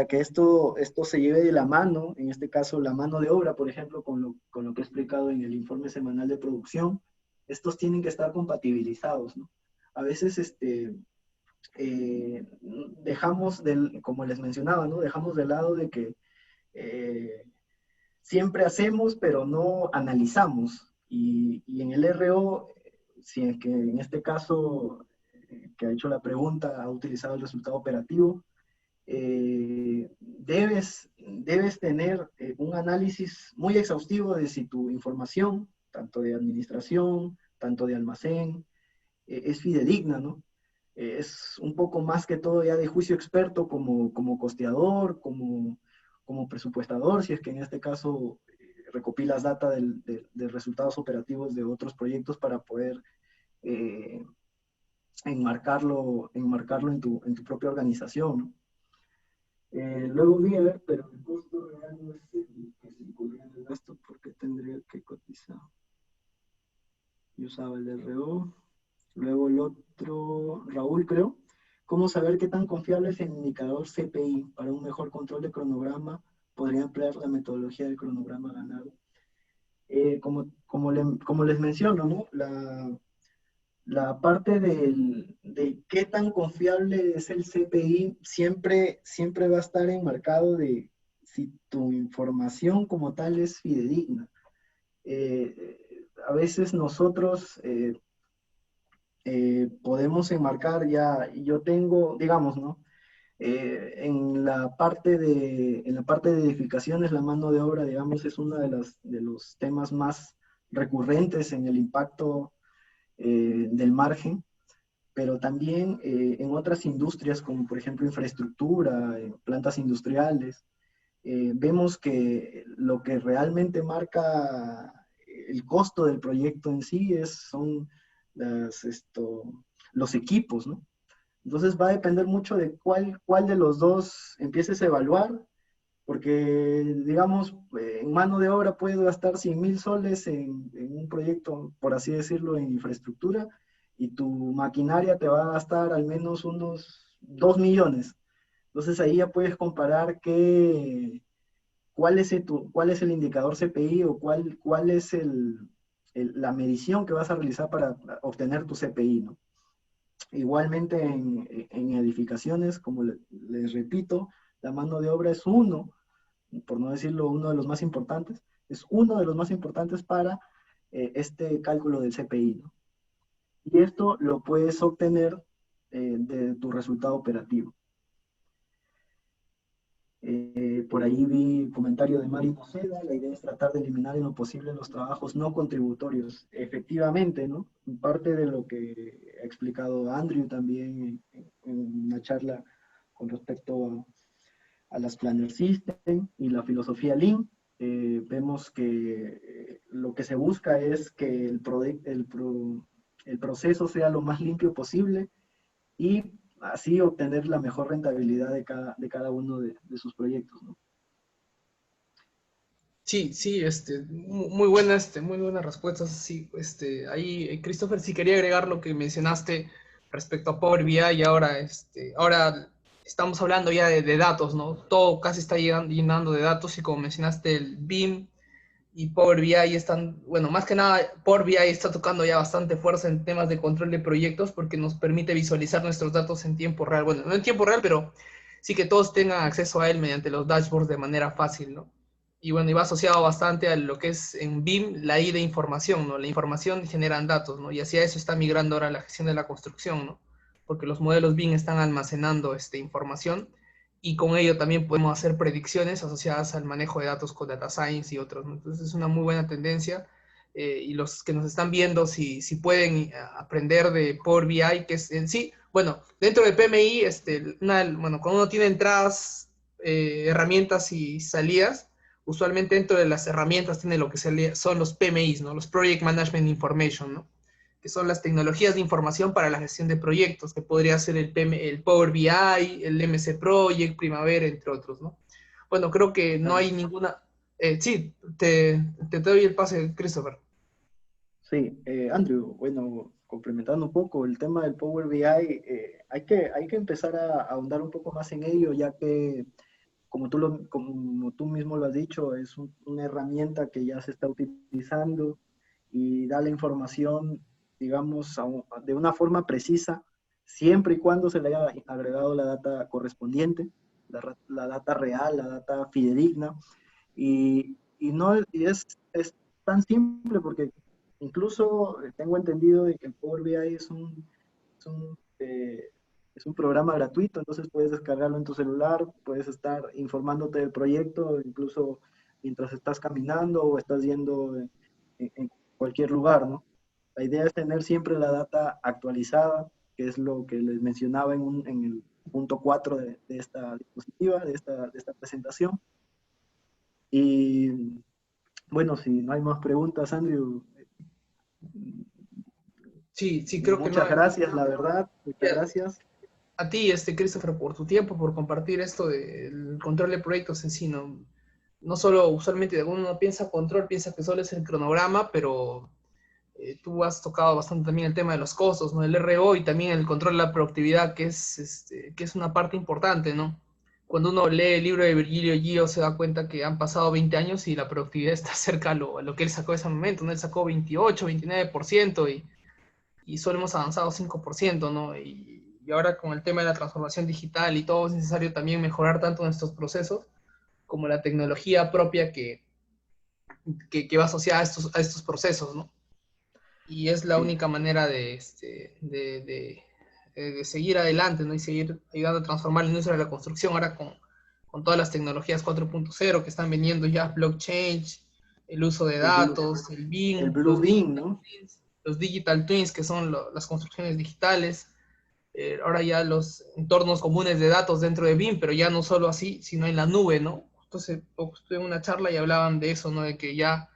que esto se lleve de la mano, en este caso la mano de obra, por ejemplo, con lo que he explicado en el informe semanal de producción, estos tienen que estar compatibilizados, ¿no? A veces dejamos, como les mencionaba, ¿no? Dejamos de lado de que eh, siempre hacemos, pero no analizamos. Y en el RO, si es que en este caso que ha hecho la pregunta ha utilizado el resultado operativo, debes tener un análisis muy exhaustivo de si tu información, tanto de administración, tanto de almacén, es fidedigna, ¿no? Es un poco más que todo ya de juicio experto como costeador, como presupuestador, si es que en este caso recopilas data de resultados operativos de otros proyectos para poder eh, enmarcarlo en tu propia organización, ¿no? Luego vi a ver, pero el costo real no es el que se incurría en el gasto porque tendría que cotizar. Yo usaba el RO. Luego el otro, Raúl creo. ¿Cómo saber qué tan confiable es el indicador CPI? Para un mejor control de cronograma, podría emplear la metodología del cronograma ganado. Como les menciono, ¿no? La parte de qué tan confiable es el CPI siempre va a estar enmarcado de si tu información como tal es fidedigna. A veces nosotros podemos enmarcar ya, yo tengo, digamos, ¿no? En la parte de edificaciones, la mano de obra, digamos, es uno de los temas más recurrentes en el impacto del margen, pero también en otras industrias, como por ejemplo infraestructura, plantas industriales, vemos que lo que realmente marca el costo del proyecto en sí son los equipos, ¿no? Entonces va a depender mucho de cuál de los dos empieces a evaluar, porque, digamos, en mano de obra puedes gastar 100,000 soles en un proyecto, por así decirlo, en infraestructura, y tu maquinaria te va a gastar al menos unos 2 millones. Entonces ahí ya puedes comparar cuál es el indicador CPI o cuál es la medición que vas a realizar para obtener tu CPI, ¿no? Igualmente en edificaciones, como les repito, la mano de obra es uno, por no decirlo uno de los más importantes, es uno de los más importantes para este cálculo del CPI, ¿no? Y esto lo puedes obtener de tu resultado operativo. Por ahí vi el comentario de Mari Moseda, la idea es tratar de eliminar en lo posible los trabajos no contributorios. Efectivamente, ¿no? Parte de lo que ha explicado Andrew también en una charla con respecto a las Planner System y la filosofía Lean, vemos que lo que se busca es que el proceso sea lo más limpio posible y así obtener la mejor rentabilidad de cada uno de sus proyectos, ¿no? Sí, sí, muy buena, muy buenas respuestas. Sí, ahí, Christopher, sí quería agregar lo que mencionaste respecto a Power BI y ahora, ahora estamos hablando ya de datos, ¿no? Todo casi está llenando de datos y como mencionaste, el BIM y Power BI están, bueno, más que nada, Power BI está tocando ya bastante fuerza en temas de control de proyectos porque nos permite visualizar nuestros datos en tiempo real. Bueno, no en tiempo real, pero sí que todos tengan acceso a él mediante los dashboards de manera fácil, ¿no? Y bueno, y va asociado bastante a lo que es en BIM la I de información, ¿no? La información generan datos, ¿no? Y hacia eso está migrando ahora la gestión de la construcción, ¿no? Porque los modelos BIM están almacenando información y con ello también podemos hacer predicciones asociadas al manejo de datos con Data Science y otros, ¿no? Entonces es una muy buena tendencia, y los que nos están viendo, si pueden aprender de Power BI, que es en sí, bueno, dentro de PMI, bueno, cuando uno tiene entradas, herramientas y salidas, usualmente dentro de las herramientas tiene lo que son los PMIs, ¿no? Los Project Management Information, ¿no? Que son las tecnologías de información para la gestión de proyectos, que podría ser el Power BI, el MC Project, Primavera, entre otros, ¿no? Bueno, creo que no hay ninguna... sí, te doy el pase, Christopher. Sí, Andrew, bueno, complementando un poco el tema del Power BI, hay que empezar a ahondar un poco más en ello, ya que, como tú mismo lo has dicho, es una herramienta que ya se está utilizando y da la información, digamos, de una forma precisa, siempre y cuando se le haya agregado la data correspondiente, la data real, la data fidedigna, y no, es tan simple porque incluso tengo entendido de que el Power BI es un, eh, es un programa gratuito, entonces puedes descargarlo en tu celular, puedes estar informándote del proyecto, incluso mientras estás caminando o estás yendo en cualquier lugar, ¿no? La idea es tener siempre la data actualizada, que es lo que les mencionaba en el punto 4 de esta diapositiva, de esta presentación. Y bueno, si no hay más preguntas, Andrew, Sí, sí, creo que no muchas hay. gracias, la verdad, muchas gracias. A ti, Christopher, por tu tiempo, por compartir esto del control de proyectos en sí, ¿no? No solo usualmente uno piensa control, piensa que solo es el cronograma, pero tú has tocado bastante también el tema de los costos, ¿no? El RO y también el control de la productividad, que es una parte importante, ¿no? Cuando uno lee el libro de Virgilio Gio se da cuenta que han pasado 20 años y la productividad está cerca a lo que él sacó en ese momento, ¿no? Él sacó 28, 29% y solo hemos avanzado 5%, ¿no? Y ahora con el tema de la transformación digital y todo es necesario también mejorar tanto nuestros procesos como la tecnología propia que va asociada a estos procesos, ¿no? Y es la Sí, única manera de seguir adelante, ¿no? Y seguir ayudando a transformar la industria de la construcción ahora con todas las tecnologías 4.0 que están viniendo ya, blockchain, el uso de el Blue, datos, el el BIM, Blue Beam, ¿no? los digital twins, que son las construcciones digitales, ahora ya los entornos comunes de datos dentro de BIM, pero ya no solo así, sino en la nube, ¿no? Entonces, estuve en una charla y hablaban de eso, ¿no? De que ya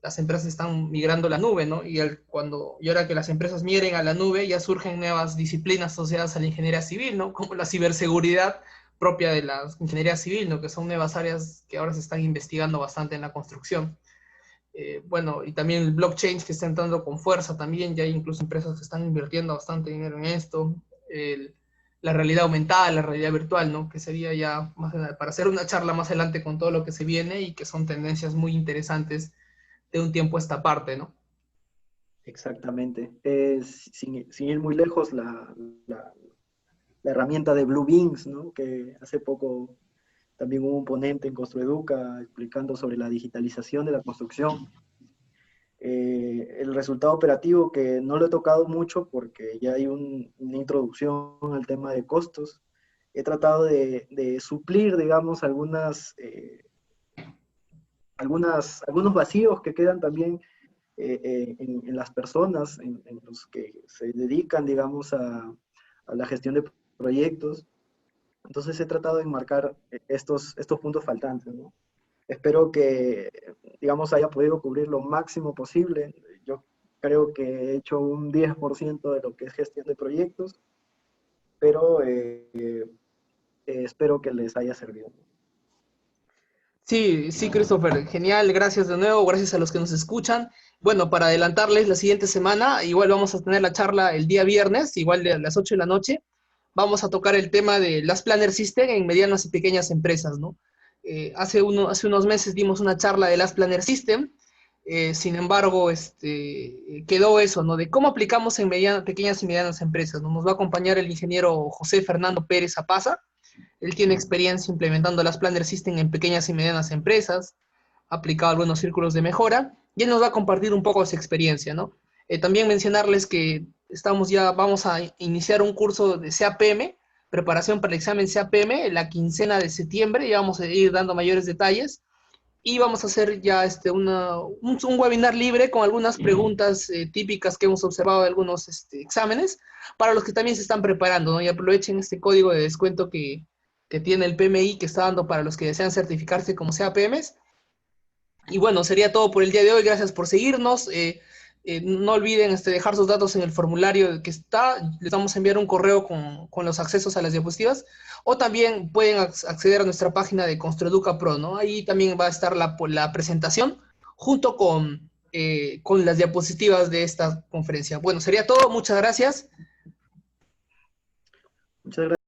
las empresas están migrando a la nube, ¿no? Y ahora que las empresas migren a la nube, ya surgen nuevas disciplinas asociadas a la ingeniería civil, ¿no? Como la ciberseguridad propia de la ingeniería civil, ¿no? Que son nuevas áreas que ahora se están investigando bastante en la construcción. Bueno, y también el blockchain que está entrando con fuerza también, ya hay incluso empresas que están invirtiendo bastante dinero en esto, el, la realidad aumentada, la realidad virtual, ¿no? Que sería ya más para hacer una charla más adelante con todo lo que se viene y que son tendencias muy interesantes de un tiempo a esta parte, ¿no? Exactamente. Sin ir muy lejos, la, la herramienta de Blue Beams, ¿no? Que hace poco también hubo un ponente en Construeduca explicando sobre la digitalización de la construcción. El resultado operativo que no lo he tocado mucho porque ya hay una introducción al tema de costos. He tratado de suplir, digamos, algunos vacíos que quedan también en las personas, en los que se dedican, digamos, a la gestión de proyectos. Entonces he tratado de enmarcar estos puntos faltantes, ¿no? Espero que, digamos, haya podido cubrir lo máximo posible. Yo creo que he hecho un 10% de lo que es gestión de proyectos, pero espero que les haya servido. Sí, sí, Christopher, genial, gracias de nuevo, gracias a los que nos escuchan. Bueno, para adelantarles la siguiente semana, igual vamos a tener la charla el día viernes, igual de las 8 de la noche. Vamos a tocar el tema de las Planner System en medianas y pequeñas empresas, ¿no? Hace unos meses dimos una charla de las Planner System, sin embargo, quedó eso, ¿no? De cómo aplicamos en pequeñas y medianas empresas, ¿no? Nos va a acompañar el ingeniero José Fernando Pérez Apaza. Él tiene experiencia implementando las Planner System en pequeñas y medianas empresas, ha aplicado algunos círculos de mejora, y él nos va a compartir un poco su experiencia, ¿no? También mencionarles que vamos a iniciar un curso de CAPM, preparación para el examen CAPM en la quincena de septiembre, y vamos a ir dando mayores detalles. Y vamos a hacer ya un webinar libre con algunas preguntas típicas que hemos observado de algunos exámenes, para los que también se están preparando, ¿no? Y aprovechen este código de descuento que tiene el PMI, que está dando para los que desean certificarse como CAPMs. Y bueno, sería todo por el día de hoy. Gracias por seguirnos. No olviden dejar sus datos en el formulario que está. Les vamos a enviar un correo con los accesos a las diapositivas. O también pueden acceder a nuestra página de Construeduca Pro, ¿no? Ahí también va a estar la presentación junto con las diapositivas de esta conferencia. Bueno, sería todo. Muchas gracias. Muchas gracias.